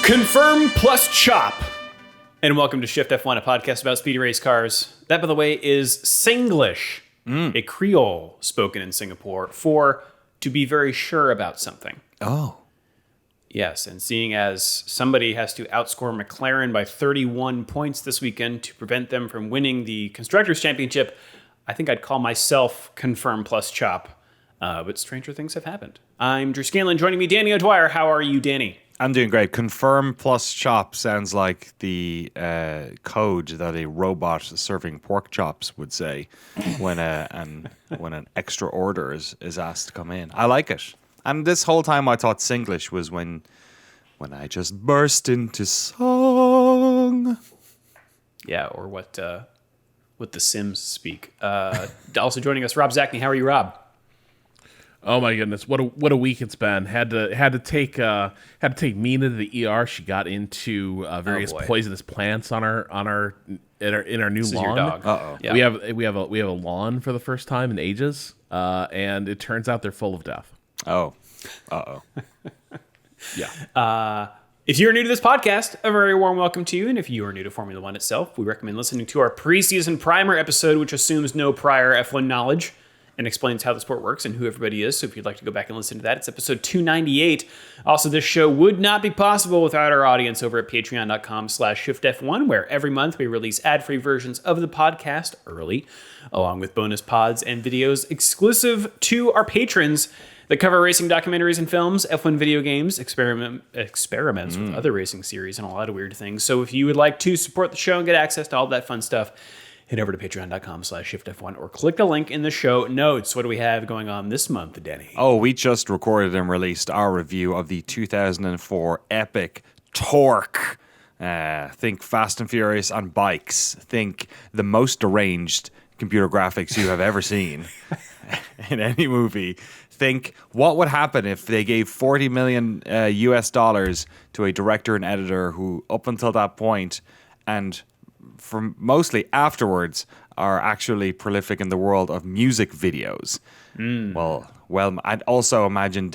Confirm plus chop. And welcome to Shift+F1, a podcast about speedy race cars. That, by the way, is Singlish, a Creole spoken in Singapore for to be very sure about something. Oh. Yes, and seeing as somebody has to outscore McLaren by 31 points this weekend to prevent them from winning the Constructors' Championship, I think I'd call myself Confirm plus chop. But stranger things have happened. I'm Drew Scanlon. Joining me, Danny O'Dwyer. How are you, Danny? I'm doing great. Confirm plus chop sounds like the code that a robot serving pork chops would say when an extra order is asked to come in. I like it. And this whole time I thought Singlish was when I just burst into song. Yeah, or what the Sims speak. Also joining us, Rob Zachney. How are you, Rob? Oh my goodness, what a week it's been. Had to take Mina to the ER. She got into various poisonous plants in our new This lawn. is your dog. Uh-oh. Yeah. We have a lawn for the first time in ages, and it turns out they're full of death. Oh. Uh-oh. Yeah. If you're new to this podcast, a very warm welcome to you. And if you are new to Formula One itself, we recommend listening to our preseason primer episode, which assumes no prior F1 knowledge and explains how the sport works and who everybody is. So if you'd like to go back and listen to that, it's episode 298. Also, this show would not be possible without our audience over at patreon.com/shiftf1, where every month we release ad-free versions of the podcast early, along with bonus pods and videos exclusive to our patrons that cover racing documentaries and films, F1 video games, experiments with other racing series, and a lot of weird things. So if you would like to support the show and get access to all that fun stuff, head over to patreon.com/shiftf1 or click the link in the show notes. What do we have going on this month, Denny? Oh, we just recorded and released our review of the 2004 epic Torque. Think Fast and Furious on bikes. Think the most deranged computer graphics you have ever seen in any movie. Think what would happen if they gave $40 million US dollars to a director and editor who, up until that point, and from mostly afterwards, are actually prolific in the world of music videos. Well, I'd also imagine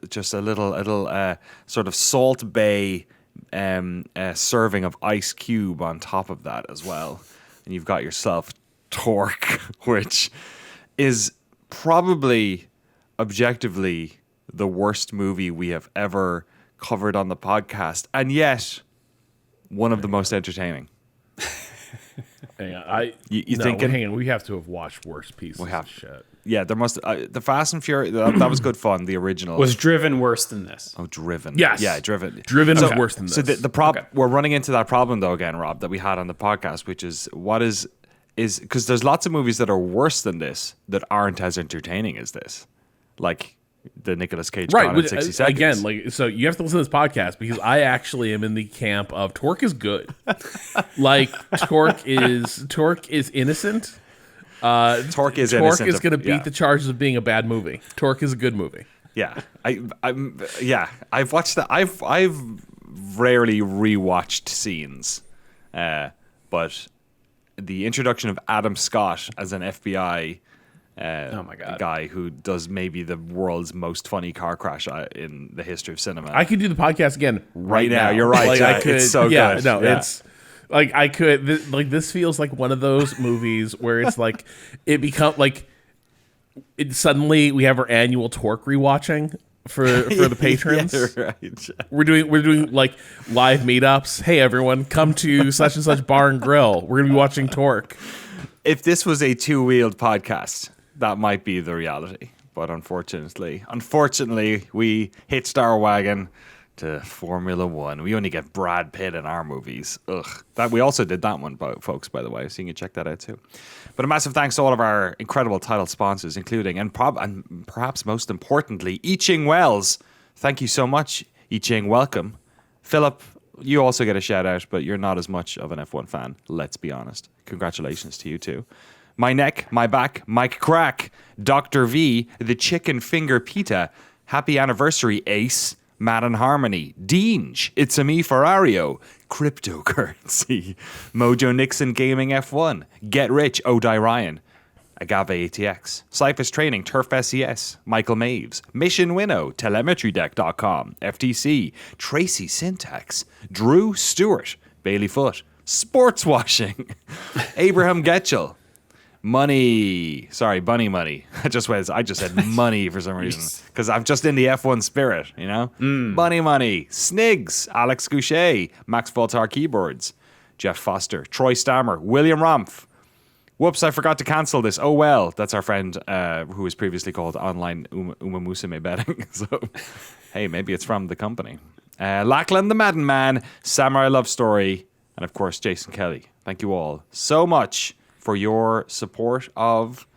just a little sort of Salt Bay serving of Ice Cube on top of that as well. And you've got yourself Torque, which is probably objectively the worst movie we have ever covered on the podcast, and yet one of the most entertaining. Hang on, hang on. We have to have watched worse pieces. We have. Of shit. Yeah, there must. The Fast and Furious that was good fun. The original Was Driven worse than this? Oh, Driven. Yes. Yeah, Driven. Driven is worse than this. So we're running into that problem though again, Rob, that we had on the podcast, which is because there's lots of movies that are worse than this that aren't as entertaining as this, like the Nicolas Cage Gone in 60 Seconds. Again, so you have to listen to this podcast because I actually am in the camp of Torque is good. Like Torque is innocent. Torque is going innocent to beat the charges of being a bad movie. Torque is a good movie. Yeah, I've watched that. I've rarely rewatched scenes, but the introduction of Adam Scott as an FBI guy who does maybe the world's most funny car crash in the history of cinema. I could do the podcast again right now. You're right. Like, I could, it's so good. No, it's like I could. This feels like one of those movies where it's like it becomes like suddenly we have our annual Torque rewatching for the patrons. Yeah, right. We're doing like live meetups. Hey everyone, come to such and such bar and grill. We're gonna be watching Torque. If this was a two-wheeled podcast, that might be the reality. But unfortunately, we hitched our wagon to Formula One. We only get Brad Pitt in our movies. Ugh. We also did that one, folks, by the way, so you can check that out too. But a massive thanks to all of our incredible title sponsors, including, and perhaps most importantly, I Ching Wells. Thank you so much, I Ching. Welcome. Philip, you also get a shout out, but you're not as much of an F1 fan, let's be honest. Congratulations to you too. My Neck, My Back, Mike Crack, Dr. V, The Chicken Finger Pita, Happy Anniversary Ace, Matt and Harmony, Deange, It's a Me Ferrario, Cryptocurrency, Mojo Nixon Gaming F1, Get Rich, Odai Ryan, Agave ATX, Cypress Training, Turf SES, Michael Maves, Mission Winnow, TelemetryDeck.com, FTC, Tracy Syntax, Drew Stewart, Bailey Foot, Sports Washing, Abraham Getchell, Bunny Money. I just said money for some reason because I'm just in the F1 spirit, you know? Bunny Money, Snigs, Alex Goucher, Max Voltar Keyboards, Jeff Foster, Troy Stammer, William Rumpf. Whoops, I forgot to cancel this. Oh well, that's our friend who was previously called Online Umamusume Betting. So, hey, maybe it's from the company. Lachlan the Madden Man, Samurai Love Story, and of course Jason Kelly. Thank you all so much for your support of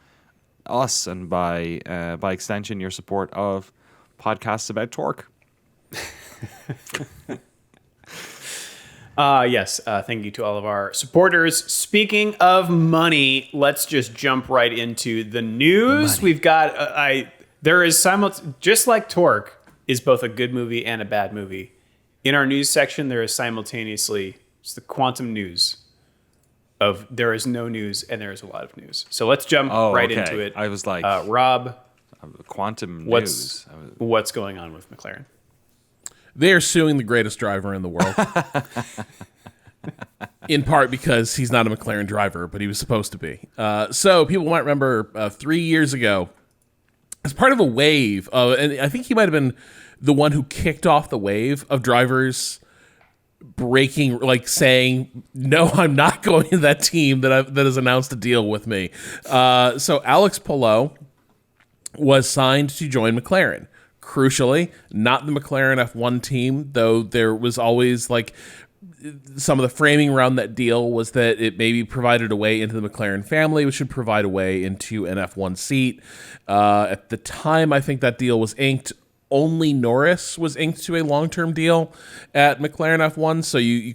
us and by extension your support of podcasts about torque. Yes, thank you to all of our supporters. Speaking of money, let's just jump right into the news. We've got just like Torque is both a good movie and a bad movie. In our news section, there is simultaneously the quantum news of there is no news and there is a lot of news. So let's jump into it. I was like, Rob, quantum news. What's going on with McLaren? They are suing the greatest driver in the world. In part because he's not a McLaren driver, but he was supposed to be. So people might remember 3 years ago, as part of a wave, and I think he might have been the one who kicked off the wave of drivers breaking, like saying, no, I'm not going to that team that has announced a deal with me. So Alex Palou was signed to join McLaren. Crucially, not the McLaren F1 team, though there was always like some of the framing around that deal was that it maybe provided a way into the McLaren family, which should provide a way into an F1 seat. At the time, I think that deal was inked. Only Norris was inked to a long-term deal at McLaren F1, so you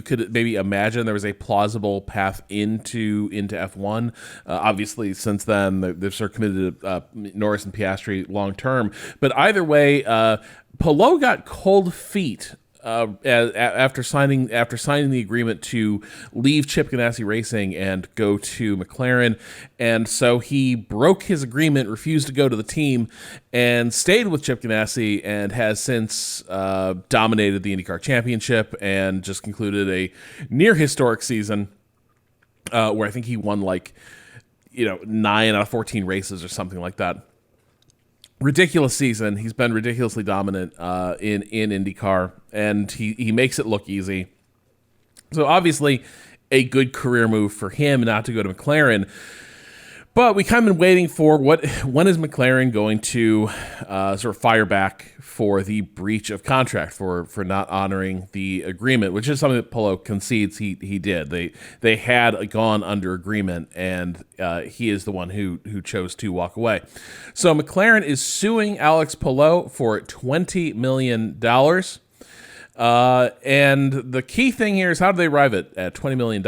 could maybe imagine there was a plausible path into F1. Obviously, since then they've sort of committed to Norris and Piastri long-term. But either way, Palou got cold feet after signing the agreement to leave Chip Ganassi Racing and go to McLaren, and so he broke his agreement, refused to go to the team, and stayed with Chip Ganassi, and has since dominated the IndyCar Championship and just concluded a near historic season where I think he won 9 out of 14 races or something like that. Ridiculous season. He's been ridiculously dominant in IndyCar, and he makes it look easy. So obviously, a good career move for him not to go to McLaren. But we kind of been waiting for when is McLaren going to sort of fire back for the breach of contract for not honoring the agreement, which is something that Palou concedes he did. They had gone under agreement, and he is the one who chose to walk away. So McLaren is suing Alex Palou for $20 million. And the key thing here is how do they arrive at $20 million?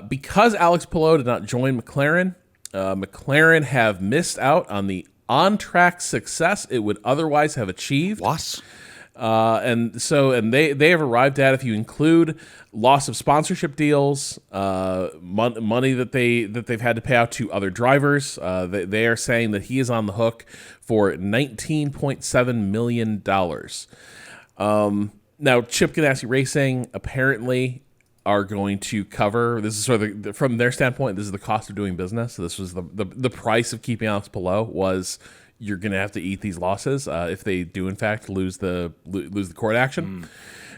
Because Alex Palou did not join McLaren, McLaren have missed out on the on-track success it would otherwise have achieved. What? And they have arrived at, if you include loss of sponsorship deals, money that they've had to pay out to other drivers, they are saying that he is on the hook for $19.7 million. Now, Chip Ganassi Racing apparently are going to cover, this is sort of from their standpoint, this is the cost of doing business. So this was the price of keeping Alex Palou was you're going to have to eat these losses if they do in fact lose the court action.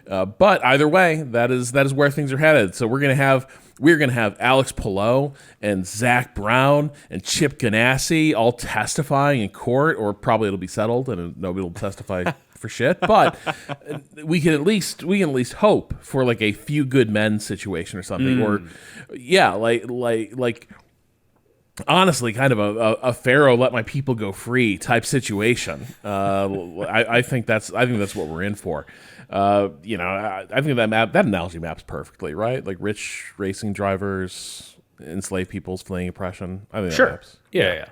But either way, that is where things are headed. So we're going to have Alex Palou and Zach Brown and Chip Ganassi all testifying in court, or probably it'll be settled and nobody will testify for shit. But we can at least hope for like a few good men situation or something, or like honestly, kind of a Pharaoh let my people go free type situation. I think that's what we're in for. I think that analogy maps perfectly, right? Like rich racing drivers enslave people's fleeing oppression. I think that maps. Yeah.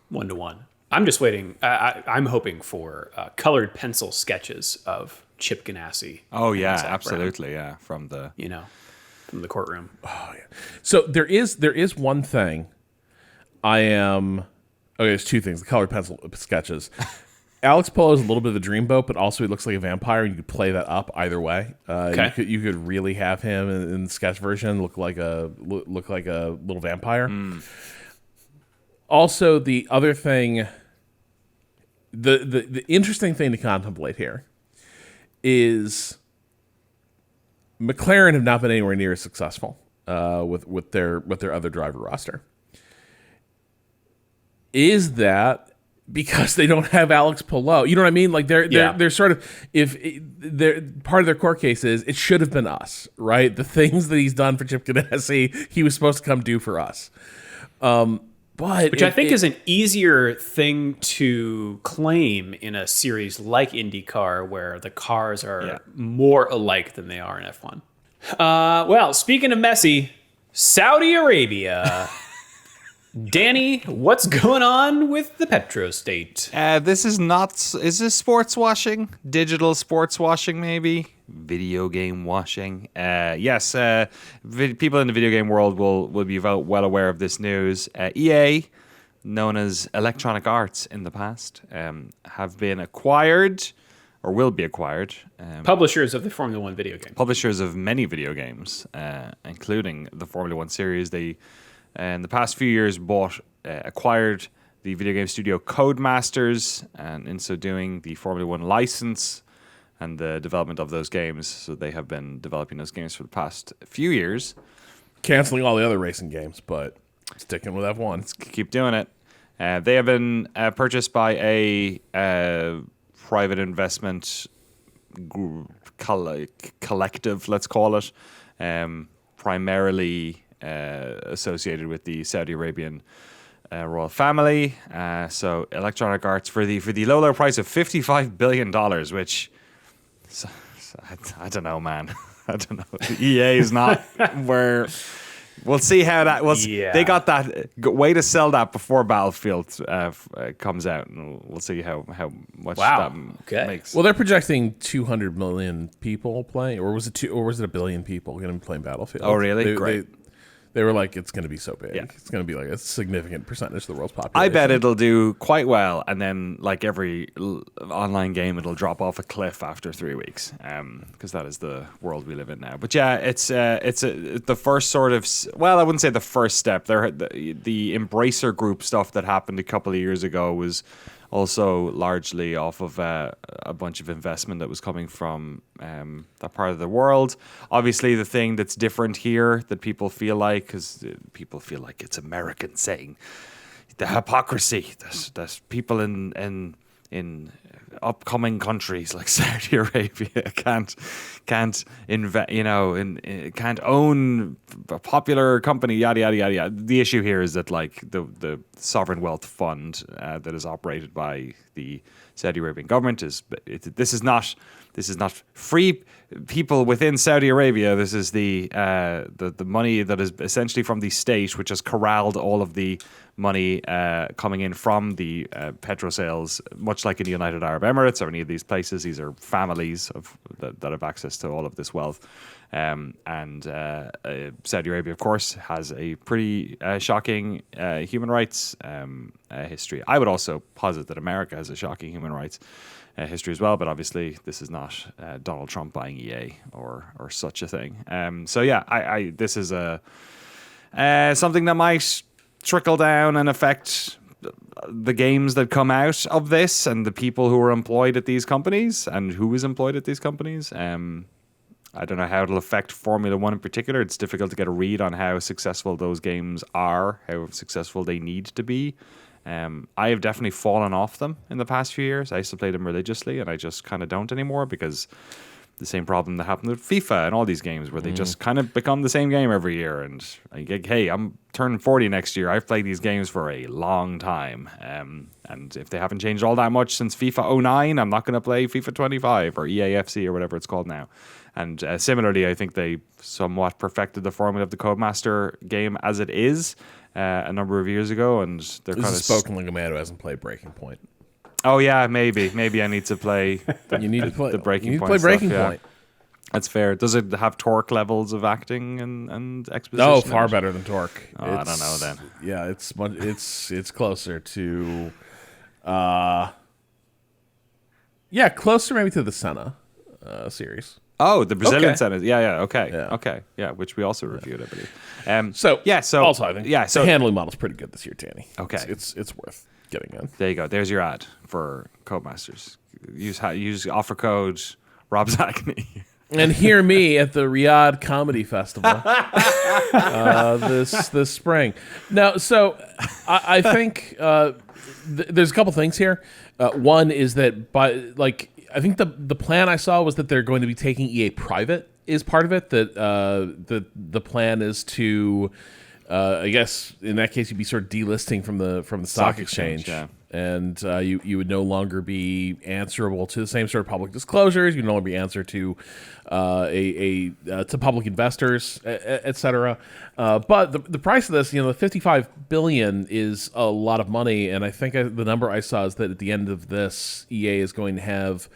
1-to-1. I'm just waiting. I'm hoping for colored pencil sketches of Chip Ganassi. Oh yeah, absolutely. Brown, from the from the courtroom. Oh yeah. So there is one thing Okay, there's two things. The colored pencil sketches. Alex Palou is a little bit of a dreamboat, but also he looks like a vampire, and you could play that up either way. Okay. You could really have him in the sketch version look like a little vampire. Also, the other thing, the interesting thing to contemplate here is McLaren have not been anywhere near as successful with their other driver roster. Is that because they don't have Alex Palou? You know what I mean? Like they're sort of, if they're part of their court case is it should have been us, right? The things that he's done for Chip Ganassi, he was supposed to come do for us. Which I think is an easier thing to claim in a series like IndyCar, where the cars are more alike than they are in F1. Well, speaking of messy, Saudi Arabia. Danny, what's going on with the petrostate? This is not. Is this sports washing? Digital sports washing, maybe? Video game washing? Yes. People in the video game world will be well aware of this news. EA, known as Electronic Arts in the past, have been acquired, or will be acquired. Publishers of the Formula One video game. Publishers of many video games, including the Formula One series. They, in the past few years, acquired the video game studio Codemasters, and in so doing, the Formula One license and the development of those games. So they have been developing those games for the past few years. Canceling all the other racing games, but sticking with F1. Let's keep doing it. They have been purchased by a private investment collective, let's call it, primarily associated with the Saudi Arabian royal family. So Electronic Arts for the low price of $55 billion, which I don't know, man. I don't know. EA is not where. We'll see how that was. Yeah. They got that way to sell that before Battlefield comes out, and we'll see how much that makes. Well, they're projecting 200 million people playing, or was it a billion people going to be playing Battlefield? Oh, really? Great. They were like, it's going to be so big. Yeah. It's going to be like a significant percentage of the world's population. I bet it'll do quite well, and then like every online game, it'll drop off a cliff after 3 weeks, because that is the world we live in now. But yeah, it's the first sort of, well, I wouldn't say the first step. The Embracer Group stuff that happened a couple of years ago was also largely off of a bunch of investment that was coming from that part of the world. Obviously, the thing that's different here that people feel like, because people feel like it's American saying, the hypocrisy that people in upcoming countries like Saudi Arabia can't own a popular company, yada yada yada yada. The issue here is that like the sovereign wealth fund that is operated by the Saudi Arabian government this is not free people within Saudi Arabia. This is the money that is essentially from the state, which has corralled all of the money coming in from the petrol sales, much like in the United Arab Emirates or any of these places. These are families that have access to all of this wealth. And Saudi Arabia, of course, has a pretty shocking human rights history. I would also posit that America has a shocking human rights history as well, but obviously this is not Donald Trump buying EA or such a thing. So yeah, this is something that might trickle down and affect the games that come out of this and the people who are employed at these companies and who is employed at these companies. I don't know how it'll affect Formula One in particular. It's difficult to get a read on how successful those games are, how successful they need to be. I have definitely fallen off them in the past few years. I used to play them religiously, and I just kind of don't anymore because the same problem that happened with FIFA and all these games where they just kind of become the same game every year. And hey, I'm turning 40 next year. I've played these games for a long time. And if they haven't changed all that much since FIFA 09, I'm not going to play FIFA 25 or EAFC or whatever it's called now. And similarly, I think they somewhat perfected the formula of the Codemaster game as it is a number of years ago. And they're this kind is spoken like a man who hasn't played Breaking Point. Oh yeah, maybe I need to play. You need to play the Breaking Point. Play Breaking stuff, Point. That's fair. Does it have Torque levels of acting and exposition? No, far better than Torque. Oh, I don't know then. Yeah, it's closer to, closer maybe to the Senna series. Oh, the Brazilian Okay. Senate. Yeah, okay. Yeah. Okay. Yeah, which we also reviewed, I believe. Also I think the handling model's pretty good this year, Danny. Okay. It's worth getting in. There you go. There's your ad for Codemasters. Use offer code Rob Zachney. And hear me at the Riyadh Comedy Festival this spring. Now, so I think there's a couple things here. One is that I think the plan I saw was that they're going to be taking EA private is part of it. That the plan is to, I guess in that case, you'd be sort of delisting from the stock exchange. Yeah. And you would no longer be answerable to the same sort of public disclosures. You'd no longer be answer to to public investors, et cetera. But the price of this, the $55 billion is a lot of money, and I think the number I saw is that at the end of this, EA is going to have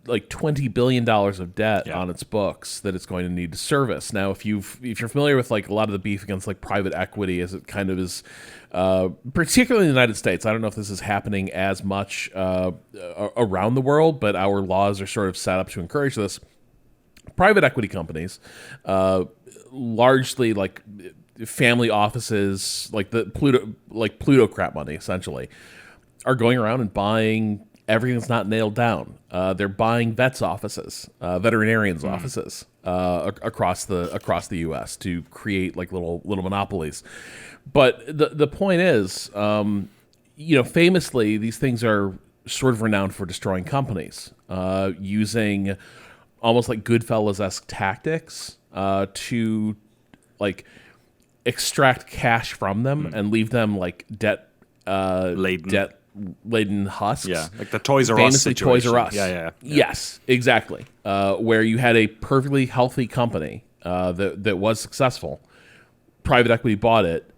like $20 billion of debt on its books that it's going to need to service. Now, if you're familiar with like a lot of the beef against like private equity, as it kind of is, particularly in the United States, I don't know if this is happening as much around the world, but our laws are sort of set up to encourage this. Private equity companies, largely like family offices, like the plutocrat money, essentially, are going around and buying everything that's not nailed down. They're buying vets' offices, veterinarians' offices across the U.S. to create like little monopolies. But the point is, famously, these things are sort of renowned for destroying companies, using almost like Goodfellas-esque tactics to like extract cash from them and leave them like debt-laden husks. Yeah, like the Toys R Us Famously situation. Toys R Us. Yeah. Yes, exactly. Where you had a perfectly healthy company that was successful. Private equity bought it,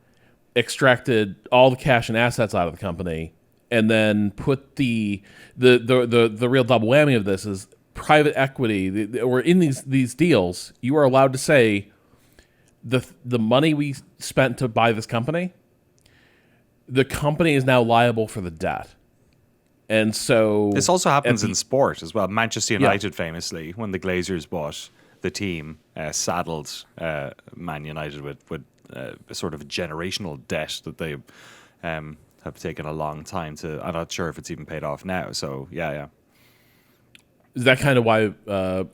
extracted all the cash and assets out of the company, and then put the real double whammy of this is private equity, or in these deals, you are allowed to say the money we spent to buy this company, the company is now liable for the debt. And so this also happens in sport as well. Manchester United famously, when the Glazers bought the team, saddled Man United with sort of a generational debt that they have taken a long time to. I'm not sure if it's even paid off now. So yeah. Is that kind of why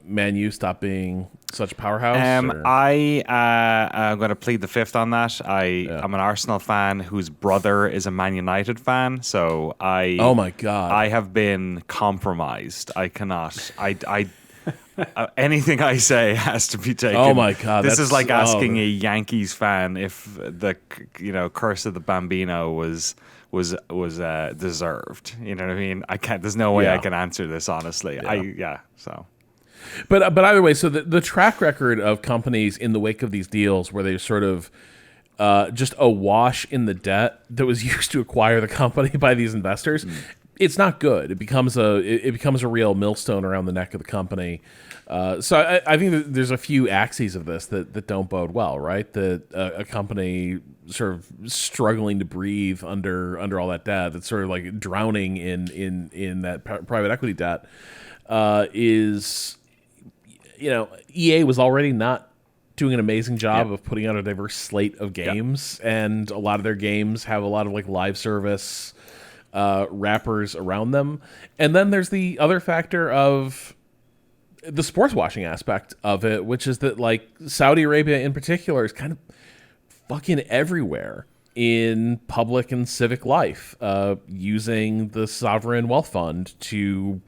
Man U stopped being such a powerhouse? I'm going to plead the fifth on that. I'm an Arsenal fan whose brother is a Man United fan, so oh my God, I have been compromised. I cannot. Anything I say has to be taken. Oh my God, this is like asking a Yankees fan if the curse of the Bambino was deserved. You know what I mean? I can't. There's no way I can answer this honestly. So. But either way, so the track record of companies in the wake of these deals, where they're sort of just awash in the debt that was used to acquire the company by these investors, it's not good. It becomes a real millstone around the neck of the company. So I think that there's a few axes of this that don't bode well, right? That a company sort of struggling to breathe under all that debt, that's sort of like drowning in that private equity debt, is, EA was already not doing an amazing job of putting out a diverse slate of games, and a lot of their games have a lot of like live service wrappers around them. And then there's the other factor of the sports washing aspect of it, which is that like Saudi Arabia in particular is kind of fucking everywhere in public and civic life, using the sovereign wealth fund to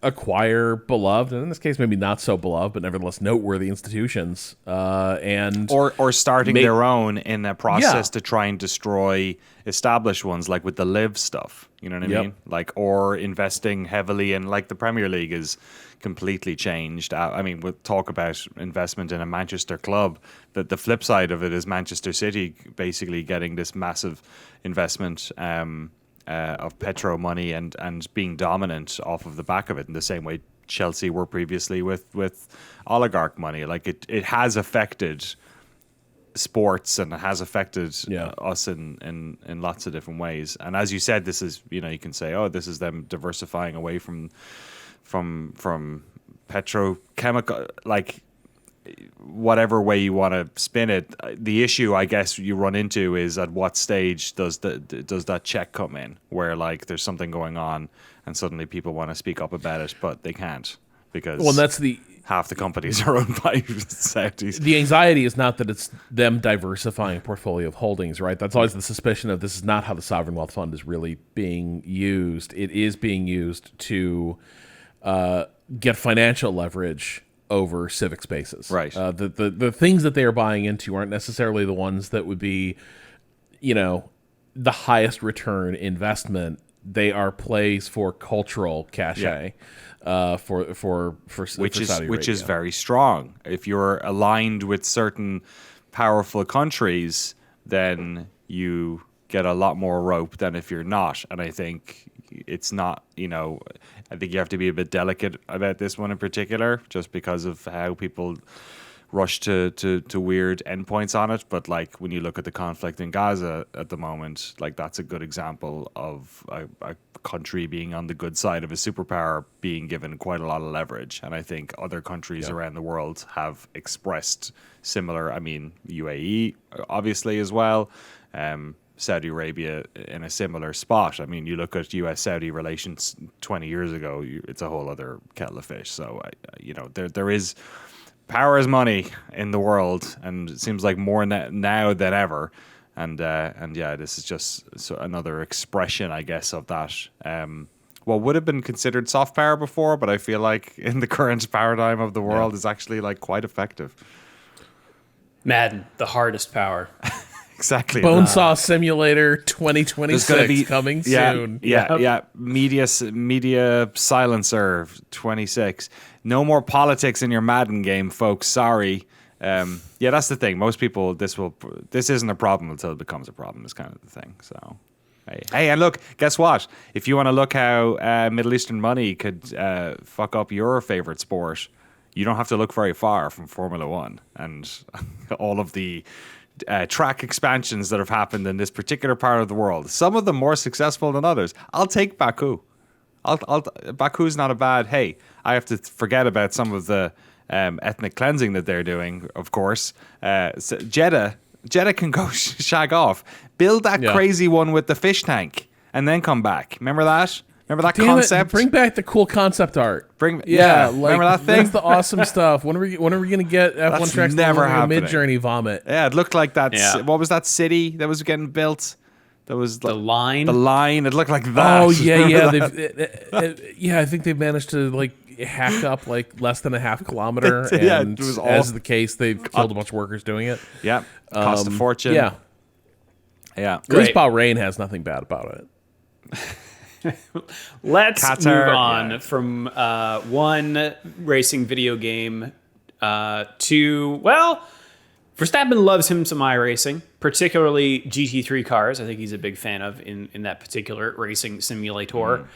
acquire beloved, and in this case maybe not so beloved, but nevertheless noteworthy institutions, and or starting their own in a process to try and destroy established ones, like with the live stuff. You know what I mean? Like, or investing heavily in, like, the Premier League is completely changed. I mean, we'll talk about investment in a Manchester club. The flip side of it is Manchester City basically getting this massive investment of petro money and being dominant off of the back of it, in the same way Chelsea were previously with oligarch money. Like it has affected sports and it has affected us in lots of different ways. And as you said, this is, you can say, oh, this is them diversifying away from petrochemical, like whatever way you want to spin it. The issue I guess you run into is at what stage does that check come in, where like there's something going on and suddenly people want to speak up about it, but they can't because that's half the companies are owned by Saudis. The anxiety is not that it's them diversifying a portfolio of holdings, right? That's always the suspicion of this is not how the sovereign wealth fund is really being used. It is being used to get financial leverage over civic spaces. Right. The things that they are buying into aren't necessarily the ones that would be, the highest return investment. They are plays for cultural cachet. For Saudi which Arabia. is very strong. If you're aligned with certain powerful countries, then you get a lot more rope than if you're not. And I think it's not, I think you have to be a bit delicate about this one in particular, just because of how people rush to weird endpoints on it. But like when you look at the conflict in Gaza at the moment, like that's a good example of a country being on the good side of a superpower being given quite a lot of leverage. And I think other countries around the world have expressed similar. I mean, UAE obviously as well. Saudi Arabia in a similar spot. I mean, you look at US-Saudi relations 20 years ago, it's a whole other kettle of fish. So, there is power is money in the world, and it seems like more now than ever. And this is just another expression, I guess, of that. What would have been considered soft power before, but I feel like in the current paradigm of the world is actually like quite effective. Madden, the hardest power. Exactly. Bonesaw Simulator 2026 coming soon. Yeah. Media Silencer 26. No more politics in your Madden game, folks. Sorry. That's the thing. Most people, this isn't a problem until it becomes a problem. Is kind of the thing. So, hey, and look, guess what? If you want to look how Middle Eastern money could fuck up your favorite sport, you don't have to look very far from Formula One and all of the track expansions that have happened in this particular part of the world. Some of them more successful than others. I'll take Baku. Baku's not a bad. Hey, I have to forget about some of the ethnic cleansing that they're doing. Of course, so Jeddah can go shag off. Build that crazy one with the fish tank, and then come back. Remember that? Remember that concept? Bring back the cool concept art. Remember that thing? That's the awesome stuff. When are we gonna get F1 tracks? Never happening. Mid-Journey vomit. Yeah, it looked like that. Yeah. What was that city that was getting built? That was the line. The line. It looked like that. Oh yeah. I think they've managed to like hack up like less than a half kilometer. And it was as the case, they've killed a bunch of workers doing it. Yeah, cost a fortune. Yeah. At least Bahrain has nothing bad about it. Let's move on from one racing video game to, Verstappen loves him some iRacing, particularly GT3 cars. I think he's a big fan of in that particular racing simulator.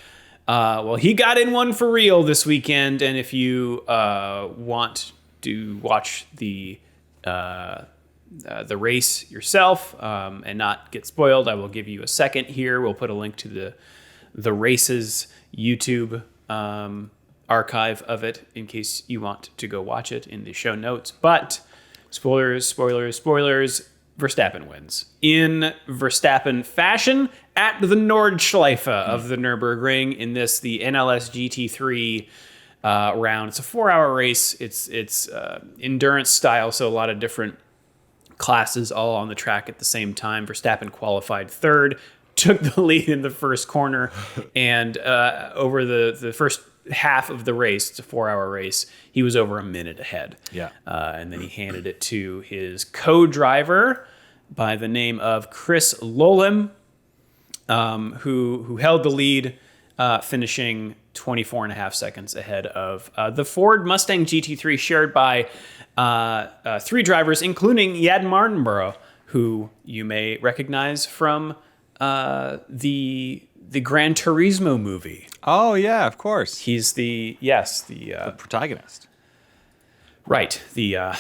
He got in one for real this weekend, and if you want to watch the race yourself and not get spoiled, I will give you a second here. We'll put a link to the race's YouTube archive of it in case you want to go watch it in the show notes. But spoilers, Verstappen wins. In Verstappen fashion at the Nordschleife of the Nürburgring in the NLS GT3 round. It's a 4-hour race. It's endurance style, so a lot of different classes all on the track at the same time. Verstappen qualified third, took the lead in the first corner, and over the first half of the race, it's a 4-hour race, he was over a minute ahead. Yeah. And then he handed it to his co-driver by the name of Chris Lolem, who held the lead, finishing 24 and a half seconds ahead of the Ford Mustang GT3 shared by 3 drivers, including Yad Martinborough, who you may recognize from the the Gran Turismo movie. Oh yeah, of course. He's the Protagonist. right, the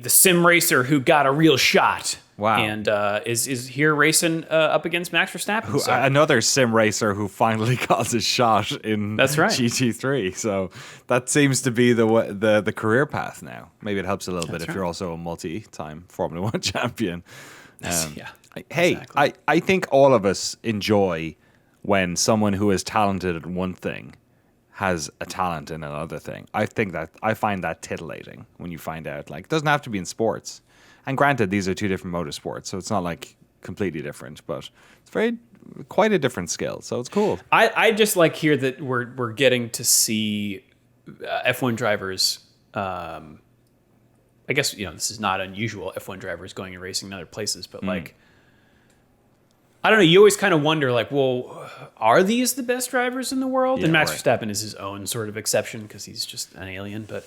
sim racer who got a real shot. Wow. And is here racing up against Max Verstappen. So Another sim racer who finally got his shot in That's right. GT3. So that seems to be the career path now. Maybe it helps a little bit if right. you're also a multi-time Formula One champion. yeah. Hey, Exactly. I think all of us enjoy when someone who is talented at one thing has a talent in another thing. I find that titillating when you find out. Like, it doesn't have to be in sports. And granted, these are two different motorsports, so it's not like completely different, but it's quite a different skill. So it's cool. I just like here that we're getting to see F1 drivers. I guess this is not unusual. F1 drivers going and racing in other places, but like, I don't know. You always kind of wonder, like, well, are these the best drivers in the world? Yeah, and Max right. Verstappen is his own sort of exception because he's just an alien. But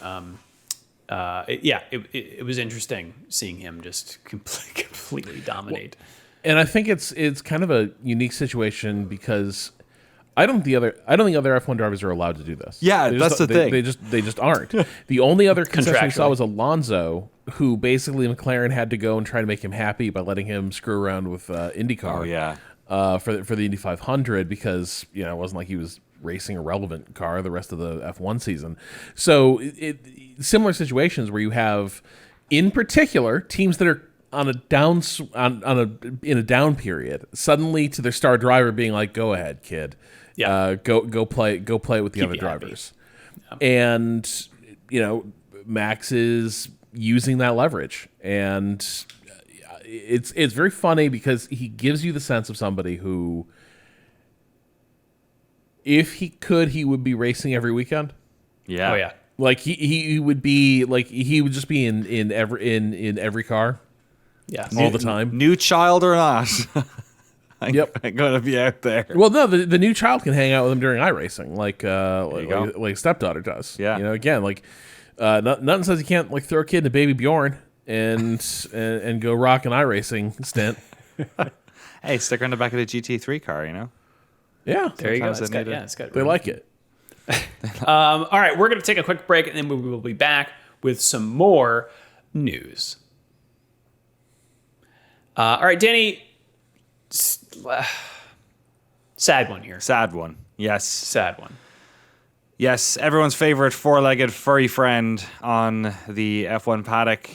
it was interesting seeing him just completely dominate. And I think it's kind of a unique situation because I don't think other F1 drivers are allowed to do this. Yeah, that's the thing. They just aren't. The only other concession we saw Contractually. was Alonso, who basically McLaren had to go and try to make him happy by letting him screw around with IndyCar. Oh, yeah. For the Indy 500 because it wasn't like he was racing a relevant car the rest of the F1 season. So similar situations where you have, in particular, teams that are on a down in a down period, suddenly to their star driver being like, "Go ahead, kid, go play with the other you happy. drivers," and Max is using that leverage, and it's very funny because he gives you the sense of somebody who, if he could, he would be racing every weekend. Yeah. Oh yeah. Like he would be like he would just be in every car Yeah. all the time. New child or not. I'm Yep. going to be out there. Well, no, the new child can hang out with him during iRacing, like go. like stepdaughter does. Yeah. Again, like nothing says you can't like throw a kid in a baby Bjorn and go rock an iRacing stint. Hey, stick her in the back of the GT3 car, Yeah, There you go. Sometimes It's they got, need it. it's got they like it. All right, we're going to take a quick break, and then we will be back with some more news. All right, Danny. Sad one here. Sad one. Yes. Sad one. Yes, everyone's favorite four-legged furry friend on the F1 paddock,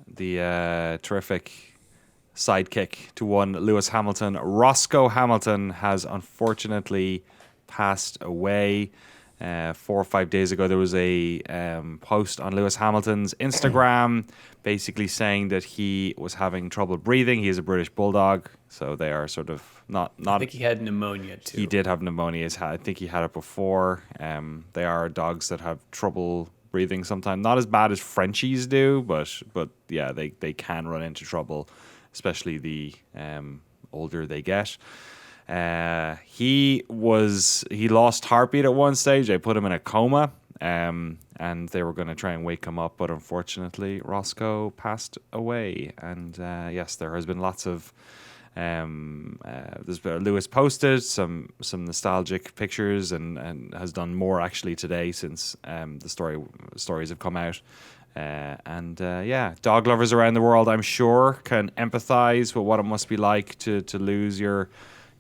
the terrific sidekick to one Lewis Hamilton. Roscoe Hamilton has unfortunately passed away. 4 or 5 days ago, there was a post on Lewis Hamilton's Instagram basically saying that he was having trouble breathing. He is a British bulldog, so they are sort of not. I think he had pneumonia too. He did have pneumonia. I think he had it before. They are dogs that have trouble breathing sometimes. Not as bad as Frenchies do, but yeah, they can run into trouble, especially the older they get. He lost heartbeat at one stage. They put him in a coma, and they were going to try and wake him up, but unfortunately, Roscoe passed away. And yes, there has been lots of. Lewis posted some nostalgic pictures and has done more actually today since the stories have come out. Yeah, dog lovers around the world, I'm sure, can empathize with what it must be like to lose your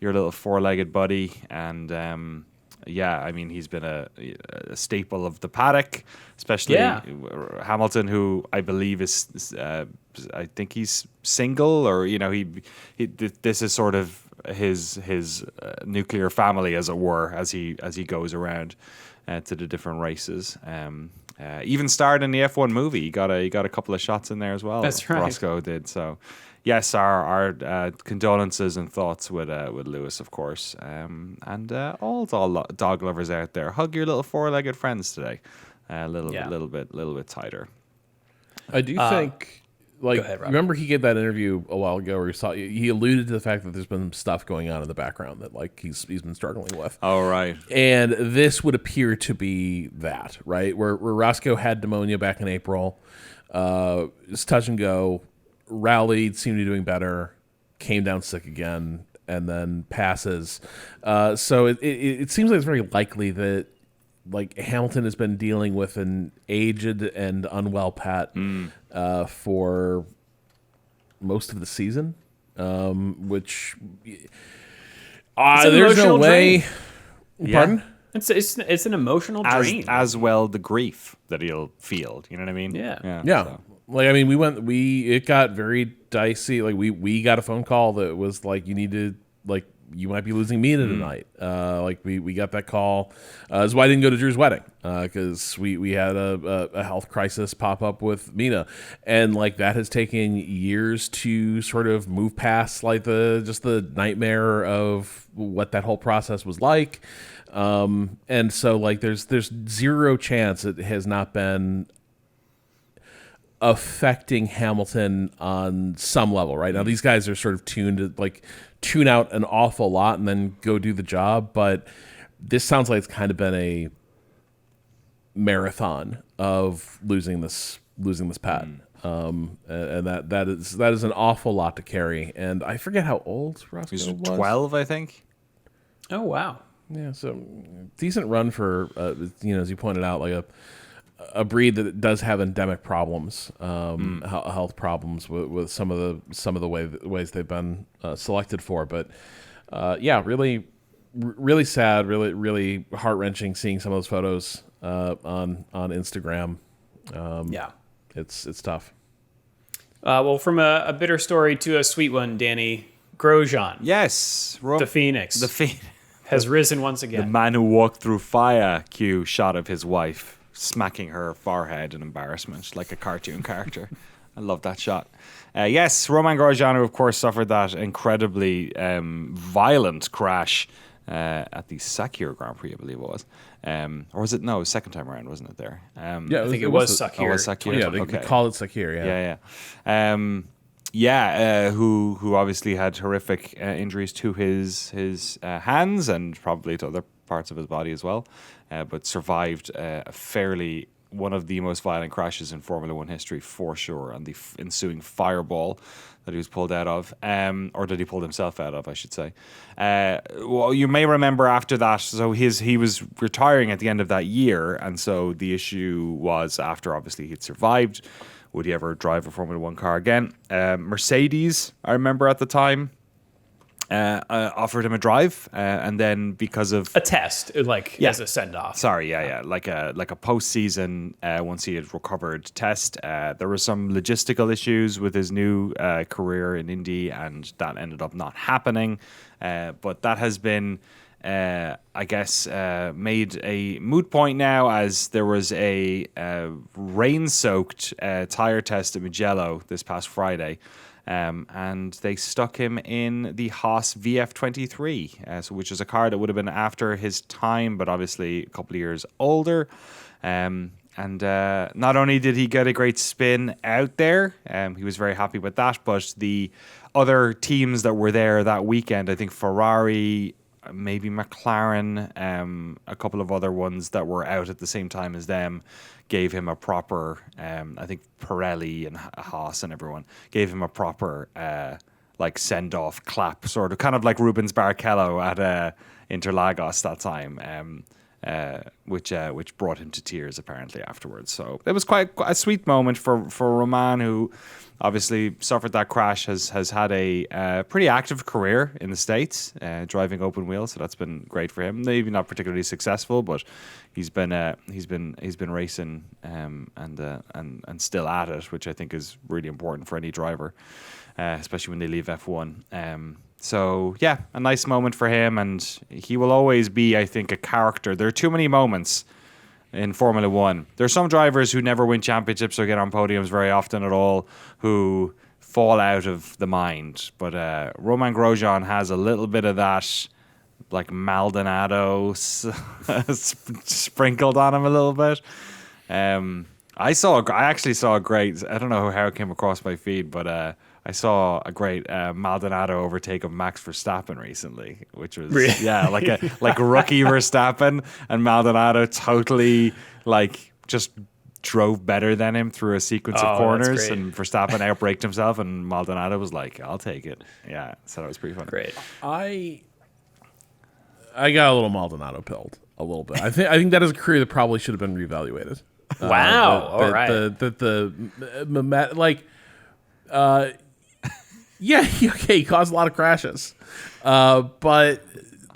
little four-legged buddy. And yeah, I mean, he's been a staple of the paddock, especially Hamilton, who I believe is I think he's single, or this is sort of his nuclear family, as it were, as he goes around to the different races. Even starred in the F1 movie. He got a couple of shots in there as well. That's right. Roscoe did. So yes, our condolences and thoughts with Lewis, of course, and all dog lovers out there. Hug your little four-legged friends today, a little bit tighter. I do think, like, Go ahead, Rob. remember he gave that interview a while ago where he alluded to the fact that there's been stuff going on in the background that like he's been struggling with. Oh, right. And this would appear to be that, right? Where Roscoe had pneumonia back in April, it's touch and go, rallied, seemed to be doing better, came down sick again, then passes. So it seems like it's very likely that like Hamilton has been dealing with an aged and unwell Pat for most of the season, which there's no way. Pardon? It's an emotional drain. As well the grief that he'll feel. You know what I mean? Yeah. So. Like, I mean, it got very dicey. Like we got a phone call that was like, you need to, like, you might be losing Mina tonight. Like we got that call. That's why I didn't go to Drew's wedding, because we had a health crisis pop up with Mina, and like that has taken years to sort of move past like the nightmare of what that whole process was like. And so like there's zero chance it has not been affecting Hamilton on some level. Right now, these guys are sort of tuned to like tune out an awful lot and then go do the job. But this sounds like it's kind of been a marathon of losing this Pat. And that is an awful lot to carry. And I forget how old Roscoe was. 12, I think. Oh, wow. Yeah, so decent run for as you pointed out, like a breed that does have endemic problems, health problems with some of the ways they've been selected for. But really sad, really heart-wrenching seeing some of those photos on Instagram. It's tough. Well, from a bitter story to a sweet one, Danny, Grosjean. Yes, The Phoenix. The Phoenix has risen once again. The man who walked through fire. Cue shot of his wife smacking her forehead in embarrassment like a cartoon character. I love that shot. Yes, Romain Grosjean, who of course suffered that incredibly violent crash at the Sakir Grand Prix, I believe it was. Or was it? No, it was second time around, wasn't it there? I think it was Sakir. Oh, it was Sakir? Yeah, they call it Sakir, yeah. Who obviously had horrific injuries to his hands and probably to other parts of his body as well, but survived one of the most violent crashes in Formula One history for sure, and the ensuing fireball that he was pulled out of, or that he pulled himself out of, I should say. Well, you may remember after that, so he was retiring at the end of that year, and so the issue was after obviously he'd survived, would he ever drive a Formula One car again? Mercedes, I remember at the time, offered him a drive, and then because of a test, as a send off. Sorry, like a postseason once he had recovered test. There were some logistical issues with his new career in Indy, and that ended up not happening. But that has been, I guess, made a moot point now, as there was a rain-soaked tire test at Mugello this past Friday. And they stuck him in the Haas VF23, which is a car that would have been after his time, but obviously a couple of years older. And not only did he get a great spin out there, he was very happy with that, but the other teams that were there that weekend, I think Ferrari, maybe McLaren, a couple of other ones that were out at the same time as them, gave him a proper, I think Pirelli and Haas and everyone gave him a proper send-off clap, sort of kind of like Rubens Barrichello at Interlagos that time, which brought him to tears apparently afterwards. So it was quite a sweet moment for Romain, who obviously suffered that crash, has had a pretty active career in the States, driving open wheel, so that's been great for him. Maybe not particularly successful, but he's been racing and still at it, which I think is really important for any driver, especially when they leave F1. So yeah, a nice moment for him, and he will always be, I think, a character. There are too many moments in Formula One. There's some drivers who never win championships or get on podiums very often at all, who fall out of the mind. But Romain Grosjean has a little bit of that, like Maldonado sprinkled on him a little bit. I actually saw a great, I don't know how it came across my feed, but I saw a great Maldonado overtake of Max Verstappen recently, which was really? like rookie Verstappen, and Maldonado totally just drove better than him through a sequence of that's corners, great. and Verstappen outbraked himself, and Maldonado was like, "I'll take it." Yeah, so that was pretty funny. Great. I got a little Maldonado pilled a little bit. I think that is a career that probably should have been reevaluated. Wow. All right. Yeah, okay, he caused a lot of crashes. But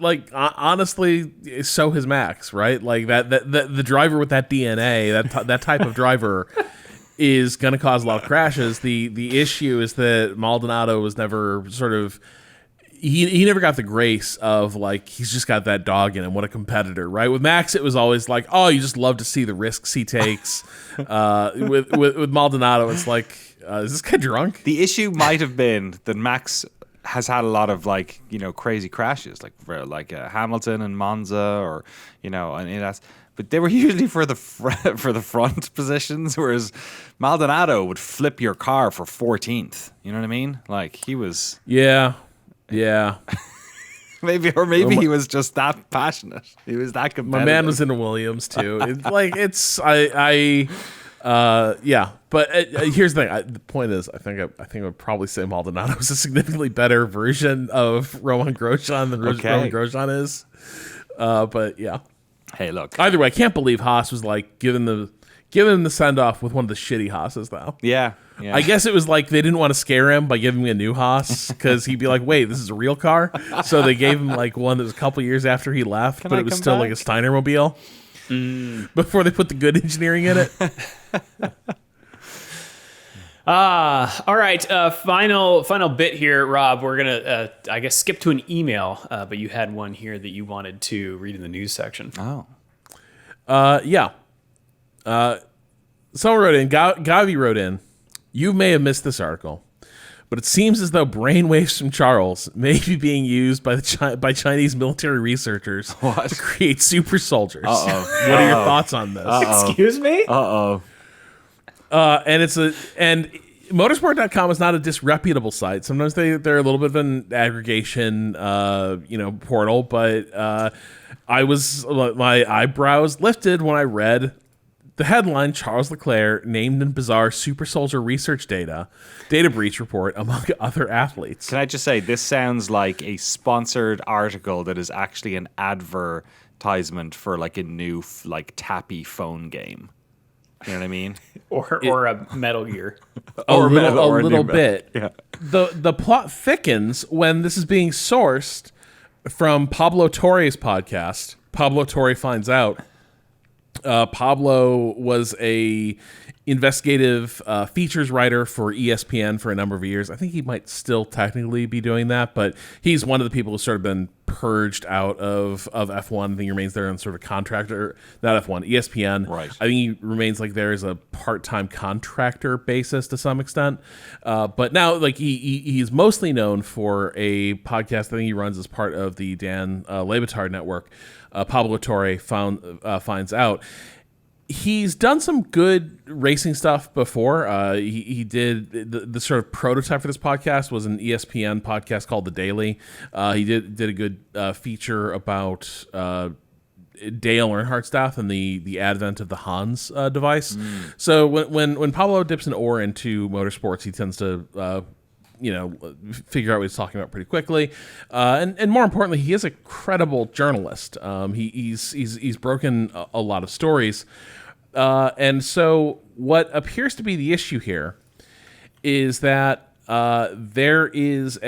like honestly, so has Max, right? Like that the driver with that DNA, that type of driver is going to cause a lot of crashes. The issue is that Maldonado was never sort of he never got the grace of like he's just got that dog in him. What a competitor, right? With Max, it was always like, oh, you just love to see the risks he takes. With Maldonado, it's like, is this guy drunk? The issue might have been that Max has had a lot of crazy crashes, like Hamilton and Monza, or and that's. But they were usually for the front positions, whereas Maldonado would flip your car for 14th. You know what I mean? Like he was. Yeah. maybe he was just that passionate. He was that competitive. My man was in a Williams too. Yeah. But here's the thing. The point is, I think I would probably say Maldonado is a significantly better version of Roman Grosjean than Roman Grosjean is. But yeah. Hey, look. Either way, I can't believe Haas was like giving him the send off with one of the shitty Haas's though. Yeah. I guess it was like they didn't want to scare him by giving me a new Haas because he'd be like, wait, this is a real car? So they gave him like one that was a couple years after he left, but it was still like a Steiner mobile before they put the good engineering in it. All right. Final bit here, Rob. We're gonna, I guess, skip to an email, but you had one here that you wanted to read in the news section. Oh. Yeah. Someone wrote in. Gavi wrote in. You may have missed this article, but it seems as though brainwaves from Charles may be being used by Chinese military reasoners to create super soldiers. Uh-oh. What are your thoughts on this? Excuse me? Uh-oh. And motorsport.com is not a disreputable site. Sometimes they're a little bit of an aggregation, portal, but my eyebrows lifted when I read the headline: Charles Leclerc named in bizarre super soldier research data breach report among other athletes. Can I just say, this sounds like a sponsored article that is actually an advertisement for like a new tappy phone game. You know what I mean? or a Metal Gear. A little bit. Yeah. The plot thickens when this is being sourced from Pablo Torre's podcast. Pablo Torre finds out. Pablo was a investigative features writer for ESPN for a number of years. I think he might still technically be doing that, but he's one of the people who's sort of been purged out of F1. I think he remains there on sort of a contractor, not F1, ESPN. Right. I think he remains like there as a part-time contractor basis to some extent. But now like he's mostly known for a podcast I think he runs as part of the Dan Lebatard network. Pablo Torre finds out. He's done some good racing stuff before. He did the sort of prototype for this podcast was an ESPN podcast called The Daily. He did a good feature about Dale Earnhardt's death and the advent of the Hans device. So when Pablo dips an oar into motorsports, he tends to figure out what he's talking about pretty quickly, and more importantly, he is a credible journalist. He's broken a lot of stories, and so what appears to be the issue here is that there is